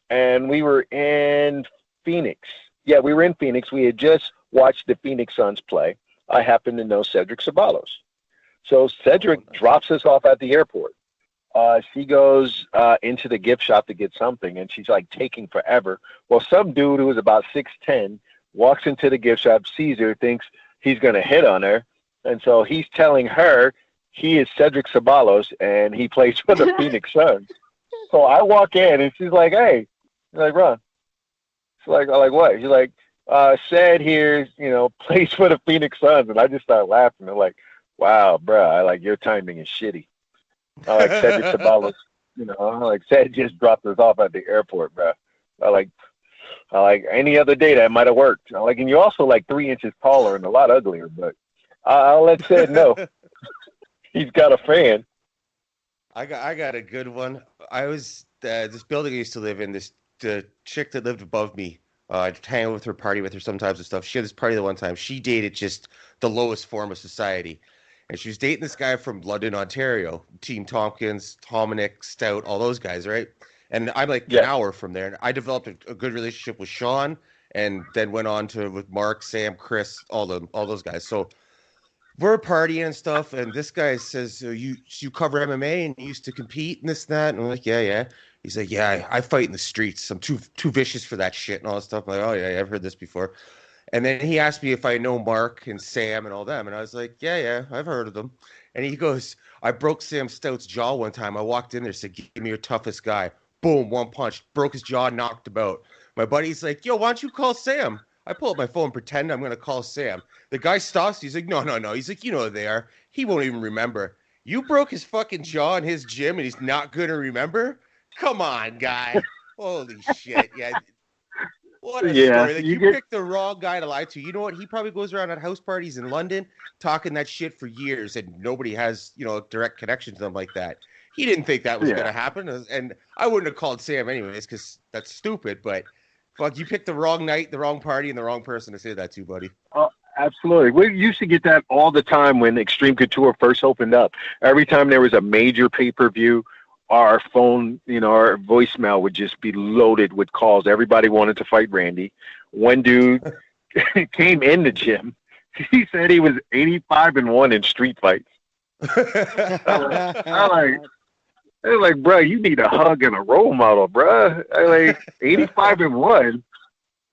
and we were in Phoenix. Yeah, we were in Phoenix. We had just watched the Phoenix Suns play. I happen to know Cedric Ceballos. So Cedric drops us off at the airport. She goes into the gift shop to get something, and she's like taking forever. Well, some dude who was about 6'10" walks into the gift shop, sees her, thinks he's going to hit on her. And so he's telling her he is Cedric Ceballos, and he plays for the Phoenix Suns. So I walk in, and she's like, hey. I'm like, Ron. She's like, what? She's like, Ced here, plays for the Phoenix Suns. And I just start laughing. I'm like, wow, bro, your timing is shitty. Cedric Ceballos, Ced just dropped us off at the airport, bro. Any other day that might have worked. And you're also 3 inches taller and a lot uglier, but I'll let Ced know. He's got a fan. I got a good one. I was this building I used to live in. The chick that lived above me. I'd hang out with her, party with her sometimes and stuff. She had this party the one time. She dated just the lowest form of society. And she was dating this guy from London, Ontario. Team Tompkins, Dominic, Stout, all those guys, right? And I'm an hour from there. And I developed a good relationship with Shawn, and then went on with Mark, Sam, Chris, all those guys. So we're partying and stuff, and this guy says, you cover MMA and you used to compete and this and that? And I'm like, yeah. He's like, yeah, I fight in the streets. I'm too vicious for that shit and all that stuff. I'm like, oh, yeah, I've heard this before. And then he asked me if I know Mark and Sam and all them. And I was like, yeah, I've heard of them. And he goes, I broke Sam Stout's jaw one time. I walked in there, said, give me your toughest guy. Boom, one punch, broke his jaw, knocked him out. My buddy's like, yo, why don't you call Sam? I pull up my phone, pretend I'm going to call Sam. The guy stops. He's like, no. He's like, you know they are. He won't even remember. You broke his fucking jaw in his gym and he's not going to remember? Come on, guy. Holy shit. Yeah. What a story. Like, you picked the wrong guy to lie to. You know what? He probably goes around at house parties in London talking that shit for years, and nobody has, direct connection to them like that. He didn't think that was going to happen, and I wouldn't have called Sam anyways because that's stupid, but fuck, you picked the wrong night, the wrong party, and the wrong person to say that to, buddy. Oh, absolutely. We used to get that all the time when Extreme Couture first opened up. Every time there was a major pay-per-view, our phone, our voicemail would just be loaded with calls. Everybody wanted to fight Randy. One dude came in the gym. He said he was 85-1 in street fights. I was like, bro, you need a hug and a role model, bro. 85-1.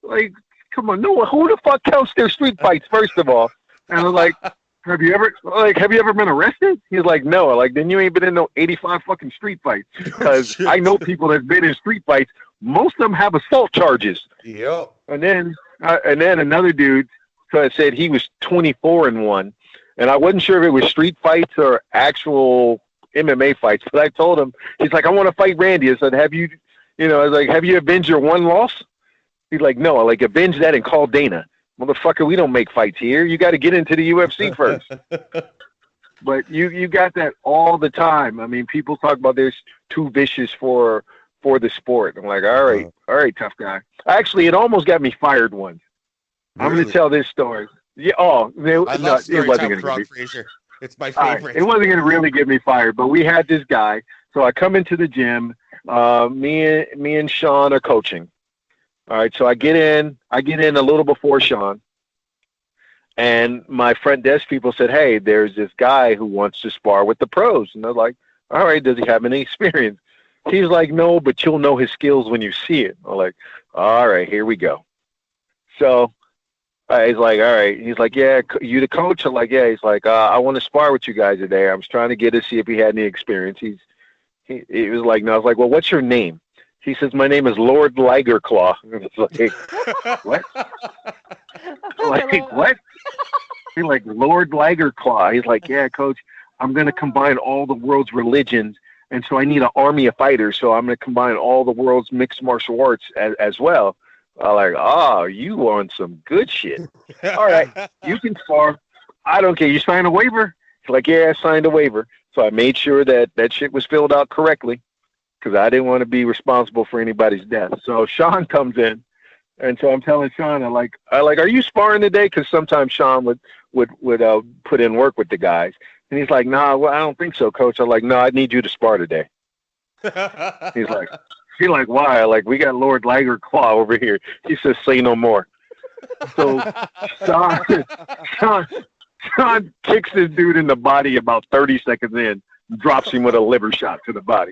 Like, come on, no, who the fuck counts their street fights, first of all? And I was like, have you ever been arrested? He's like, no. Like, then you ain't been in no 85 fucking street fights. Because I know people that's been in street fights. Most of them have assault charges. Yep. And then another dude said he was 24-1, and I wasn't sure if it was street fights or actual MMA fights. But I told him, he's like, I want to fight Randy. I said, have you avenged your one loss? He's like, no. I like, avenge that and call Dana. Motherfucker, we don't make fights here. You got to get into the UFC first. But you got that all the time. I mean, people talk about there's too vicious for the sport. I'm like, all right, tough guy. Actually, it almost got me fired once. Really? I'm going to tell this story. Yeah. Oh, I love story time from Frazier. It's my favorite. Right, it wasn't going to really get me fired, but we had this guy. So I come into the gym. Me and Shawn are coaching. All right, so I get in a little before Shawn, and my front desk people said, hey, there's this guy who wants to spar with the pros. And they're like, all right, does he have any experience? He's like, no, but you'll know his skills when you see it. I'm like, all right, here we go. So he's like, all right. He's like, yeah, you the coach? I'm like, yeah. He's like, I want to spar with you guys today. I was trying to get to see if he had any experience. He was like, no. I was like, well, what's your name? He says, my name is Lord Ligerclaw. It's like, what? Like, what? He's like, Lord Ligerclaw. He's like, yeah, coach, I'm going to combine all the world's religions. And so I need an army of fighters. So I'm going to combine all the world's mixed martial arts as well. I'm like, you on some good shit. All right, you can spar. I don't care. You signed a waiver? He's like, yeah, I signed a waiver. So I made sure that shit was filled out correctly, because I didn't want to be responsible for anybody's death. So Shawn comes in, and so I'm telling Shawn, I like, are you sparring today? Because sometimes Shawn would put in work with the guys, and he's like, nah, well, I don't think so, coach. I'm like, no, I need you to spar today. He's like, why? Like, we got Lord Ligerclaw over here. He says, say no more. So Shawn kicks this dude in the body about 30 seconds in, drops him with a liver shot to the body.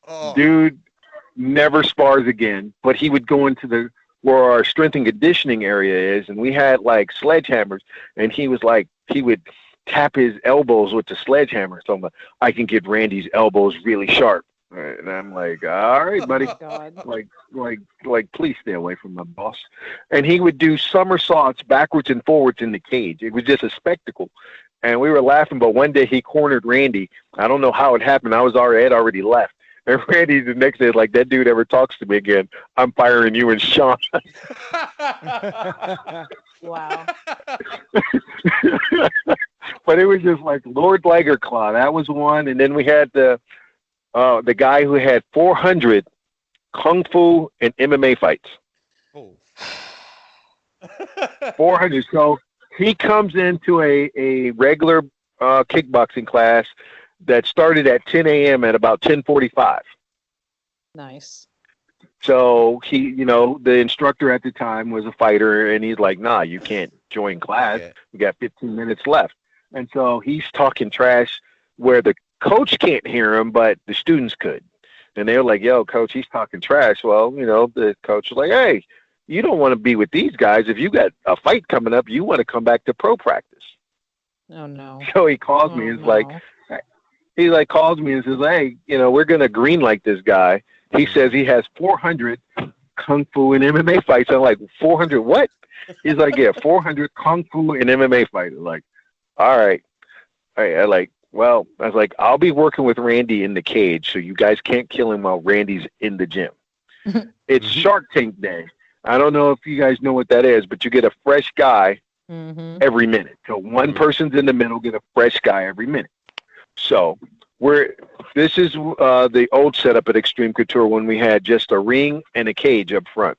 Oh. Dude never spars again, but he would go into where our strength and conditioning area is, and we had like sledgehammers, and he would tap his elbows with the sledgehammer. So I'm like, I can get Randy's elbows really sharp. And I'm like, all right, buddy. Like, please stay away from my boss. And he would do somersaults backwards and forwards in the cage. It was just a spectacle. And we were laughing, but one day he cornered Randy. I don't know how it happened. I had already left. And Randy the next day, like, that dude ever talks to me again, I'm firing you and Shawn. Wow. But it was just like Lord Ligerclaw. That was one. And then we had the guy who had 400 Kung Fu and MMA fights. Oh. 400. So he comes into a regular kickboxing class that started at 10 a.m. at about 10:45. Nice. So he, the instructor at the time was a fighter, and he's like, nah, you can't join class. Yeah. We got 15 minutes left. And so he's talking trash where the coach can't hear him, but the students could. And they were like, yo, coach, he's talking trash. Well, the coach was like, hey, you don't want to be with these guys. If you got a fight coming up, you want to come back to pro practice. Oh, no. So he calls me and is like, he like calls me and says, "Hey, we're gonna green light this guy. He says he has 400 kung fu and MMA fights." I'm like, 400 what? He's like, yeah, 400 kung fu and MMA fights. I'm like, all right. I was like, I'll be working with Randy in the cage, so you guys can't kill him while Randy's in the gym. It's Shark Tank Day. I don't know if you guys know what that is, but you get a fresh guy every minute. So one person's in the middle, get a fresh guy every minute. So this is the old setup at Extreme Couture when we had just a ring and a cage up front.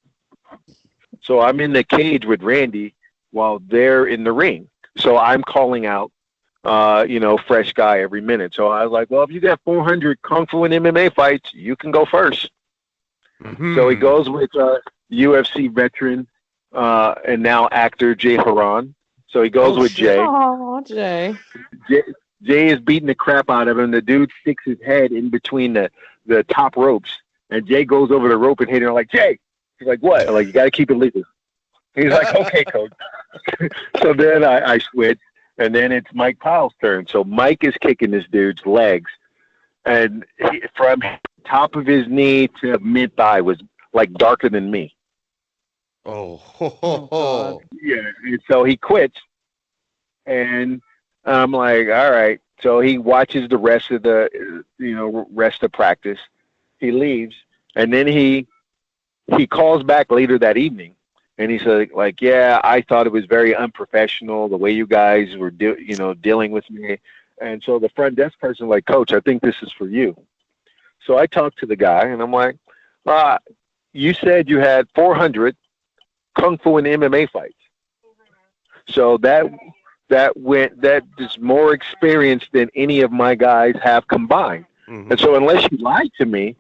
So I'm in the cage with Randy while they're in the ring. So I'm calling out, fresh guy every minute. So I was like, well, if you got 400 Kung Fu and MMA fights, you can go first. So he goes with UFC veteran and now actor Jay Haran. So he goes with Jay. Oh, Jay. Jay is beating the crap out of him. The dude sticks his head in between the top ropes. And Jay goes over the rope and hit him like, Jay. He's like, what? I'm like, you got to keep it legal. He's like, okay, coach. So then I switch, and then it's Mike Pyle's turn. So Mike is kicking this dude's legs, and from top of his knee to mid-thigh was like darker than me. Oh. Yeah, and so he quits, and I'm like, all right. So he watches the rest of rest of practice. He leaves, and then he calls back later that evening, and he said, like, yeah, I thought it was very unprofessional the way you guys were, dealing with me. And so the front desk person was like, Coach, I think this is for you. So I talked to the guy, and I'm like, you said you had 400 Kung Fu and MMA fights. So that is more experience than any of my guys have combined. And so unless you lied to me,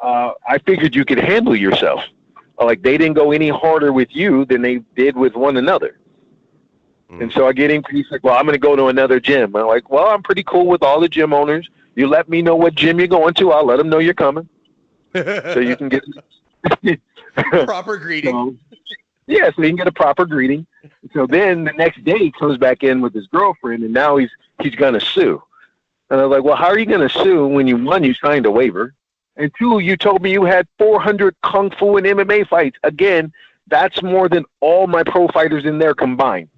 I figured you could handle yourself. Like, they didn't go any harder with you than they did with one another. And so I get him, he's like, well, I'm going to go to another gym. I'm like, well, I'm pretty cool with all the gym owners. You let me know what gym you're going to. I'll let them know you're coming. So you can get proper greeting. So you can get a proper greeting. So then the next day he comes back in with his girlfriend, and now he's going to sue. And I was like, well, how are you going to sue when you signed a waiver? And 2, you told me you had 400 Kung Fu and MMA fights. Again, that's more than all my pro fighters in there combined.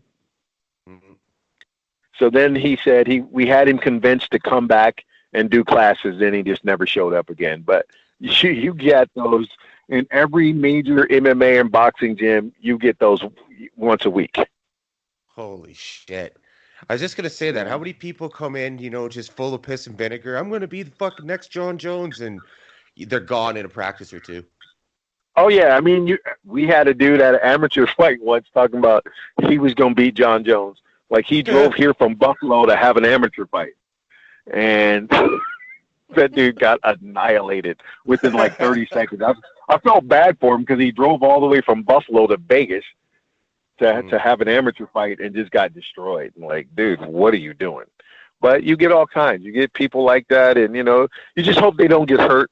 So then he said we had him convinced to come back and do classes, then he just never showed up again. But you get those in every major MMA and boxing gym. You get those once a week. Holy shit. I was just going to say that. How many people come in, just full of piss and vinegar? I'm going to be the fucking next John Jones, and they're gone in a practice or two. Oh, yeah. I mean, we had a dude at an amateur fight once talking about he was going to beat John Jones. Like, he drove here from Buffalo to have an amateur fight. And that dude got annihilated within like 30 seconds. I felt bad for him because he drove all the way from Buffalo to Vegas to have an amateur fight and just got destroyed. And like, dude, what are you doing? But you get all kinds. You get people like that, and, you just hope they don't get hurt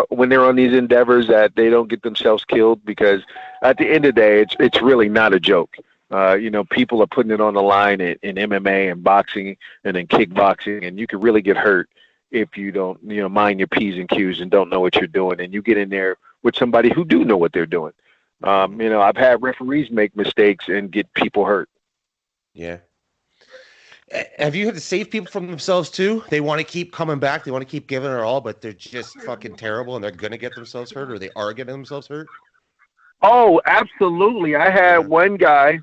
when they're on these endeavors, that they don't get themselves killed, because at the end of the day, it's really not a joke. People are putting it on the line in MMA and boxing and then kickboxing, and you can really get hurt if you don't, mind your P's and Q's and don't know what you're doing, and you get in there with somebody who do know what they're doing. I've had referees make mistakes and get people hurt. Yeah. Have you had to save people from themselves too? They want to keep coming back. They want to keep giving it all, but they're just fucking terrible, and they're going to get themselves hurt, or they are getting themselves hurt. Oh, absolutely. I had one guy,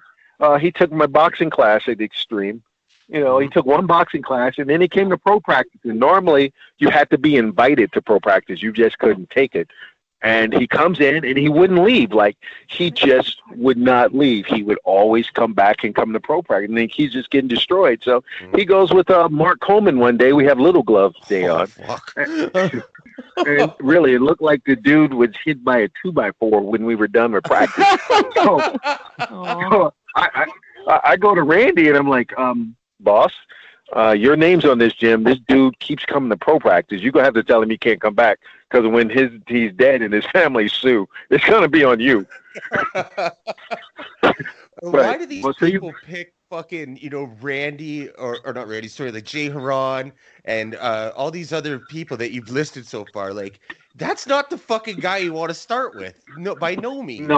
he took my boxing class at the Extreme. He took one boxing class, and then he came to pro practice. And normally you had to be invited to pro practice. You just couldn't take it. And he comes in, and he wouldn't leave. Like, he just would not leave. He would always come back and come to pro practice. And then he's just getting destroyed. So he goes with Mark Coleman one day. We have Little Gloves Day on. And really, it looked like the dude was hit by a 2x4 when we were done with practice. So I go to Randy, and I'm like, boss, your name's on this gym. This dude keeps coming to pro practice. You're going to have to tell him he can't come back, because when he's dead and his family sue, it's going to be on you. Why do these people pick fucking, Randy or not Randy, sorry, like Jay Haran and all these other people that you've listed so far, like that's not the fucking guy you want to start with. No, by no means.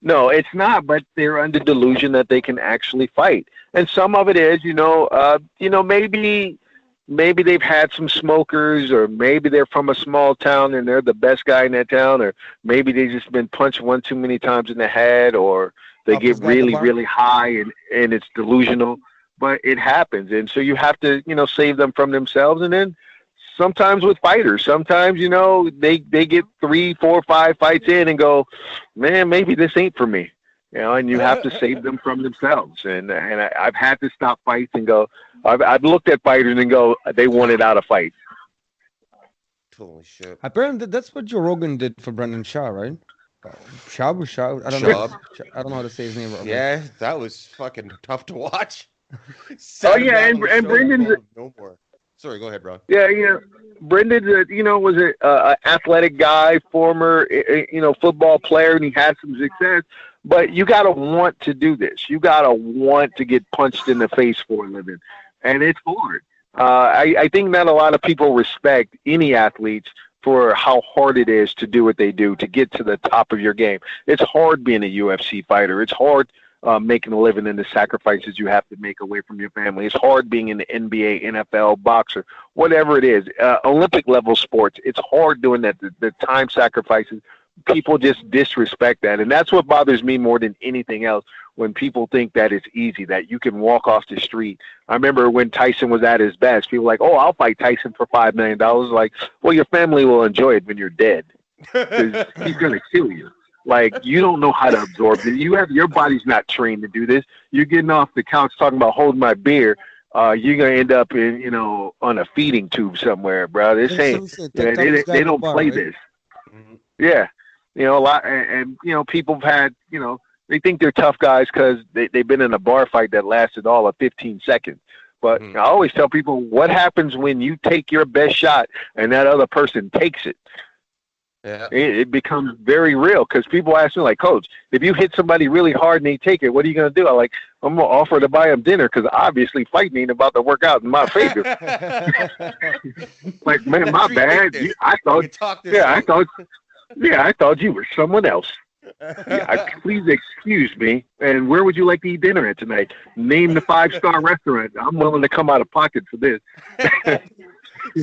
No, it's not. But they're under delusion that they can actually fight, and some of it is, maybe they've had some smokers, or maybe they're from a small town and they're the best guy in that town, or maybe they've just been punched one too many times in the head, or they get really, really high and it's delusional. But it happens, and so you have to, save them from themselves. And then sometimes with fighters, sometimes, they get 3, 4, 5 fights in and go, man, maybe this ain't for me. And you have to save them from themselves. And I've had to stop fights and go, I've looked at fighters and go, they wanted out of fight. Holy shit. Apparently, that's what Joe Rogan did for Brendan Shaw, right? Shaw? I don't know. I don't know how to say his name. Yeah, that was fucking tough to watch. Oh, yeah, and Brendan's... No more. Sorry, go ahead, Ron. Yeah, Brendan, was an athletic guy, former, football player, and he had some success. But you got to want to do this. You got to want to get punched in the face for a living. And it's hard. I think that a lot of people respect any athletes for how hard it is to do what they do, to get to the top of your game. It's hard being a UFC fighter. It's hard making a living in the sacrifices you have to make away from your family. It's hard being in the NBA, NFL, boxer, whatever it is. Olympic level sports, it's hard doing that, the time sacrifices. People just disrespect that. And that's what bothers me more than anything else, when people think that it's easy, that you can walk off the street. I remember when Tyson was at his best, people were like, oh, I'll fight Tyson for $5 million. Like, well, your family will enjoy it when you're dead, because he's going to kill you. Like, you don't know how to absorb it. Your body's not trained to do this. You're getting off the couch talking about holding my beer. You're going to end up in, on a feeding tube somewhere, bro. This ain't, they don't play this. Mm-hmm. Yeah. A lot, and people have had, they think they're tough guys because they've been in a bar fight that lasted all of 15 seconds. But I always tell people, what happens when you take your best shot and that other person takes it? Yeah. It becomes very real, because people ask me, like, Coach, if you hit somebody really hard and they take it, what are you going to do? I'm going to offer to buy them dinner, because obviously fighting ain't about to work out in my favor. Like, man, my bad. I thought you were someone else. Please excuse me. And where would you like to eat dinner at tonight? Name the 5-star restaurant. I'm willing to come out of pocket for this.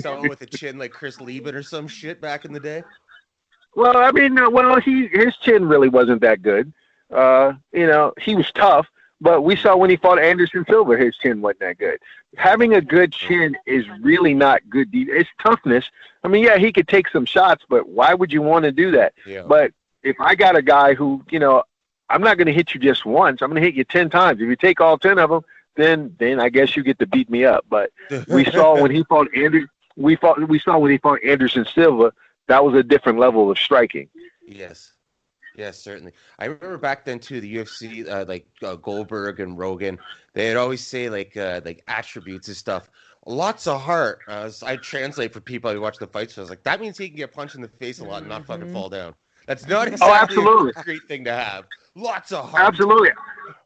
Someone with a chin like Chris Lieben or some shit back in the day. Well, I mean, his chin really wasn't that good. He was tough, but we saw when he fought Anderson Silva, his chin wasn't that good. Having a good chin is really not good. It's toughness. I mean, yeah, he could take some shots, but why would you want to do that? Yeah. But if I got a guy who, I'm not going to hit you just once. I'm going to hit you 10 times. If you take all 10 of them, then I guess you get to beat me up. But we saw when he fought Anderson Silva, that was a different level of striking. Yes, certainly. I remember back then too, the UFC, Goldberg and Rogan, they'd always say like attributes and stuff. Lots of heart. I translate for people who watch the fights. So I was like, that means he can get punched in the face a lot and not fucking fall down. That's not exactly a great thing to have. Lots of heart. Absolutely.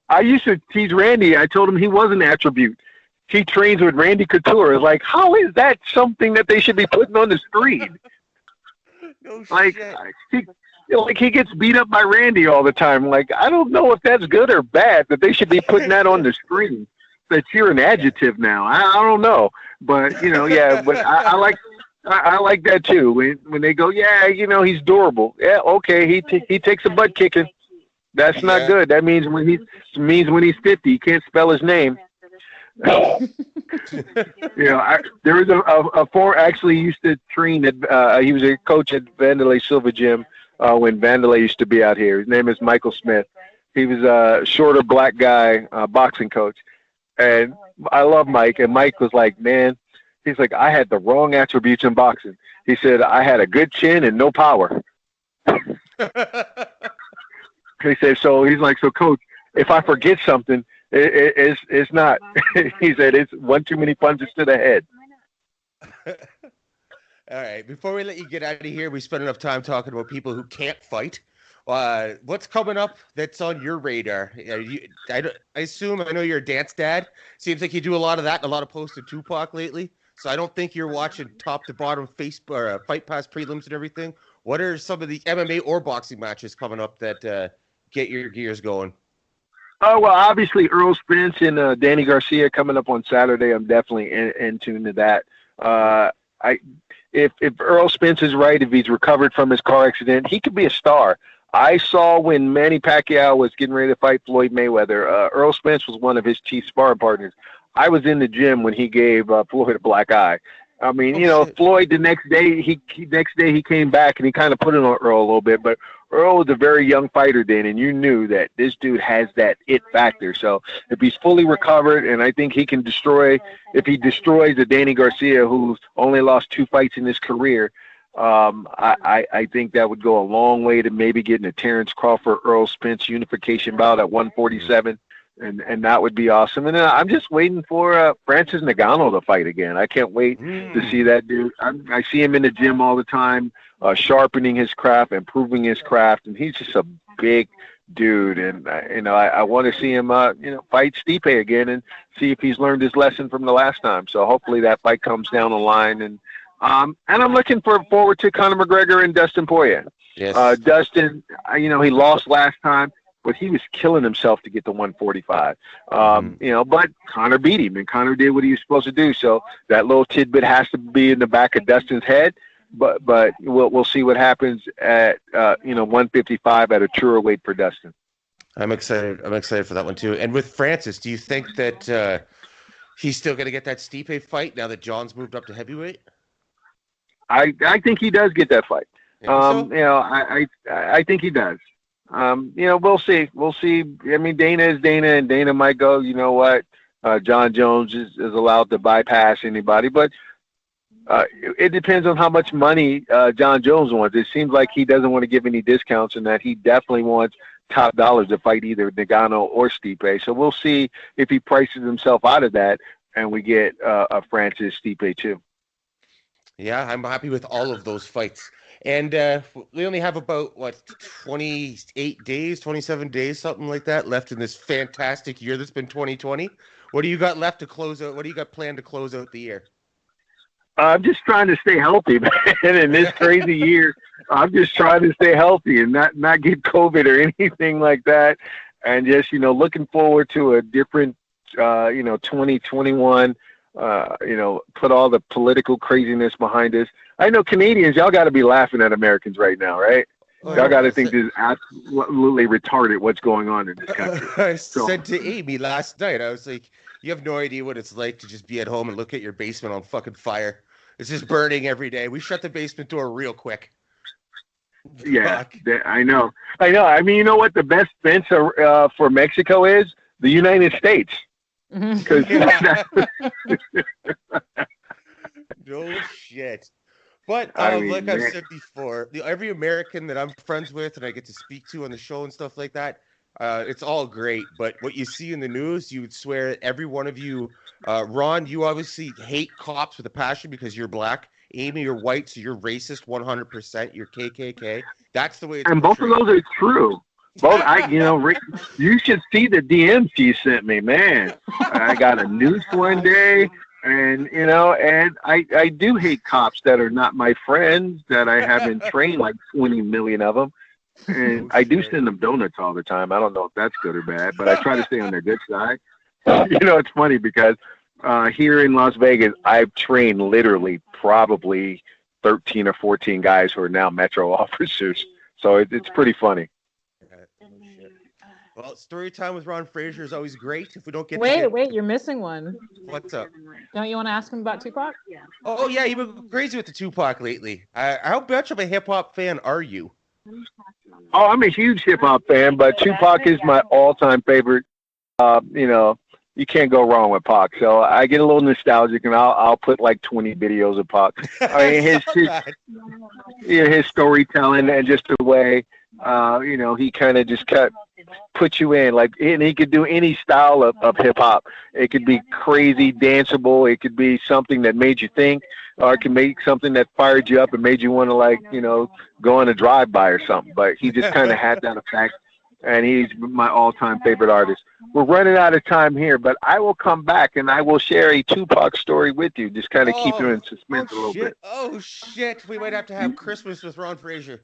I used to tease Randy. I told him he was an attribute. He trains with Randy Couture. It's like, how is that something that they should be putting on the screen? No like, shit. He gets beat up by Randy all the time. Like, I don't know if that's good or bad that they should be putting that on the screen. That you're an adjective now. I don't know, but yeah. But I like that too. When they go, yeah, he's durable. Yeah, okay. He takes a butt kicking. That's not good. That means when he's 50, he can't spell his name. There was a former actually used to train at. He was a coach at Vanderlei Silva Gym when Vanderlei used to be out here. His name is Michael Smith. He was a shorter black guy, boxing coach, and I love Mike. And Mike was like, man, he's like, I had the wrong attributes in boxing. He said I had a good chin and no power. He said, so he's like, so Coach, if I forget something, it's not. He said it's one too many punches to the head. All right. Before we let you get out of here, we spent enough time talking about people who can't fight. What's coming up that's on your radar? I assume, I know you're a dance dad. Seems like you do a lot of that and a lot of posts of Tupac lately. So I don't think you're watching top to bottom Facebook or Fight Pass prelims and everything. What are some of the MMA or boxing matches coming up that get your gears going? Oh, well, obviously Earl Spence and Danny Garcia coming up on Saturday. I'm definitely in tune to that. If Earl Spence is right, if he's recovered from his car accident, he could be a star. I saw when Manny Pacquiao was getting ready to fight Floyd Mayweather, Earl Spence was one of his chief sparring partners. I was in the gym when he gave Floyd a black eye. I mean, Floyd the next day he came back and he kind of put it on Earl a little bit, but Earl was a very young fighter then, and you knew that this dude has that it factor. So if he's fully recovered, and I think he can if he destroys the Danny Garcia, who's only lost 2 fights in his career, I think that would go a long way to maybe getting a Terrence Crawford Earl Spence unification bout at 147. And that would be awesome. And then I'm just waiting for Francis Ngannou to fight again. I can't wait to see that dude. I see him in the gym all the time, sharpening his craft, improving his craft, and he's just a big dude. And I want to see him, fight Stipe again and see if he's learned his lesson from the last time. So hopefully that fight comes down the line. And I'm looking forward to Conor McGregor and Dustin Poirier. Yes. Dustin, he lost last time, but he was killing himself to get to 145. But Conor beat him, and Conor did what he was supposed to do. So that little tidbit has to be in the back of Dustin's head. But we'll see what happens at 155 at a truer weight for Dustin. I'm excited for that one too. And with Francis, do you think that he's still going to get that Stipe fight now that John's moved up to heavyweight? I think he does get that fight. Yeah, I think he does. We'll see. I mean, Dana is Dana, and Dana might go, you know what, John Jones is allowed to bypass anybody, but it depends on how much money John Jones wants. It seems like he doesn't want to give any discounts, and that he definitely wants top dollars to fight either Ngannou or Stipe. So we'll see if he prices himself out of that, and we get a Francis Stipe too. Yeah, I'm happy with all of those fights. And we only have about, 28 days, 27 days, something like that, left in this fantastic year that's been 2020. What do you got left to close out? What do you got planned to close out the year? I'm just trying to stay healthy, man. In this crazy year, I'm just trying to stay healthy and not get COVID or anything like that. And just, looking forward to a different, 2021. Put all the political craziness behind us. I know Canadians, y'all got to be laughing at Americans right now, right? Y'all got to think this is absolutely retarded what's going on in this country. I said to Amy last night, I was like, you have no idea what it's like to just be at home and look at your basement on fucking fire. It's just burning every day. We shut the basement door real quick. Yeah, I know. I mean, you know what the best fence for Mexico is? The United States. Because no shit. But like I've said before, every American that I'm friends with and I get to speak to on the show and stuff like that, it's all great. But what you see in the news, you would swear that every one of you, Ron, you obviously hate cops with a passion because you're black. Amy, you're white, so you're racist 100%. You're KKK. That's the way it's and portrayed. Both of those are true. Both, you should see the DMs she sent me, man. I got a noose one day, and I do hate cops that are not my friends, that I haven't trained like 20 million of them, and I do send them donuts all the time. I don't know if that's good or bad, but I try to stay on their good side. It's funny because here in Las Vegas, I've trained literally probably 13 or 14 guys who are now Metro officers, so it's pretty funny. Well, story time with Ron Frazier is always great. If we don't get wait, you're missing one. What's up? Don't you want to ask him about Tupac? Oh yeah, you've been crazy with the Tupac lately. How much of a hip hop fan are you? Oh, I'm a huge hip hop fan, but Tupac is my all-time favorite. You can't go wrong with Pac. So I get a little nostalgic, and I'll put like 20 videos of Pac. I mean, his storytelling and just the way, he kind of just kept put you in. Like, and he could do any style of hip hop. It could be crazy, danceable. It could be something that made you think, or it could make something that fired you up and made you want to, like, you know, go on a drive-by or something. But he just kind of had that effect, and he's my all-time favorite artist. We're running out of time here, but I will come back and I will share a Tupac story with you. Just kind of keep you in suspense a little bit. Oh, shit. We might have to have Christmas with Ron Frazier.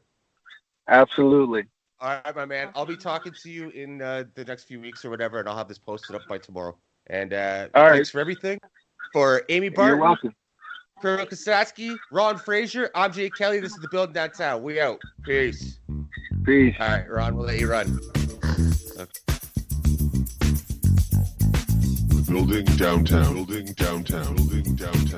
Absolutely. All right, my man. I'll be talking to you in the next few weeks or whatever, and I'll have this posted up by tomorrow. And thanks for everything. For Amy Barton, you're welcome. Kirill Kasatskiy, Ron Frazier, I'm Jay Kelly. This is The Building Downtown. We out. Peace. Peace. All right, Ron, we'll let you run. Okay. Building downtown. Building downtown. Building downtown.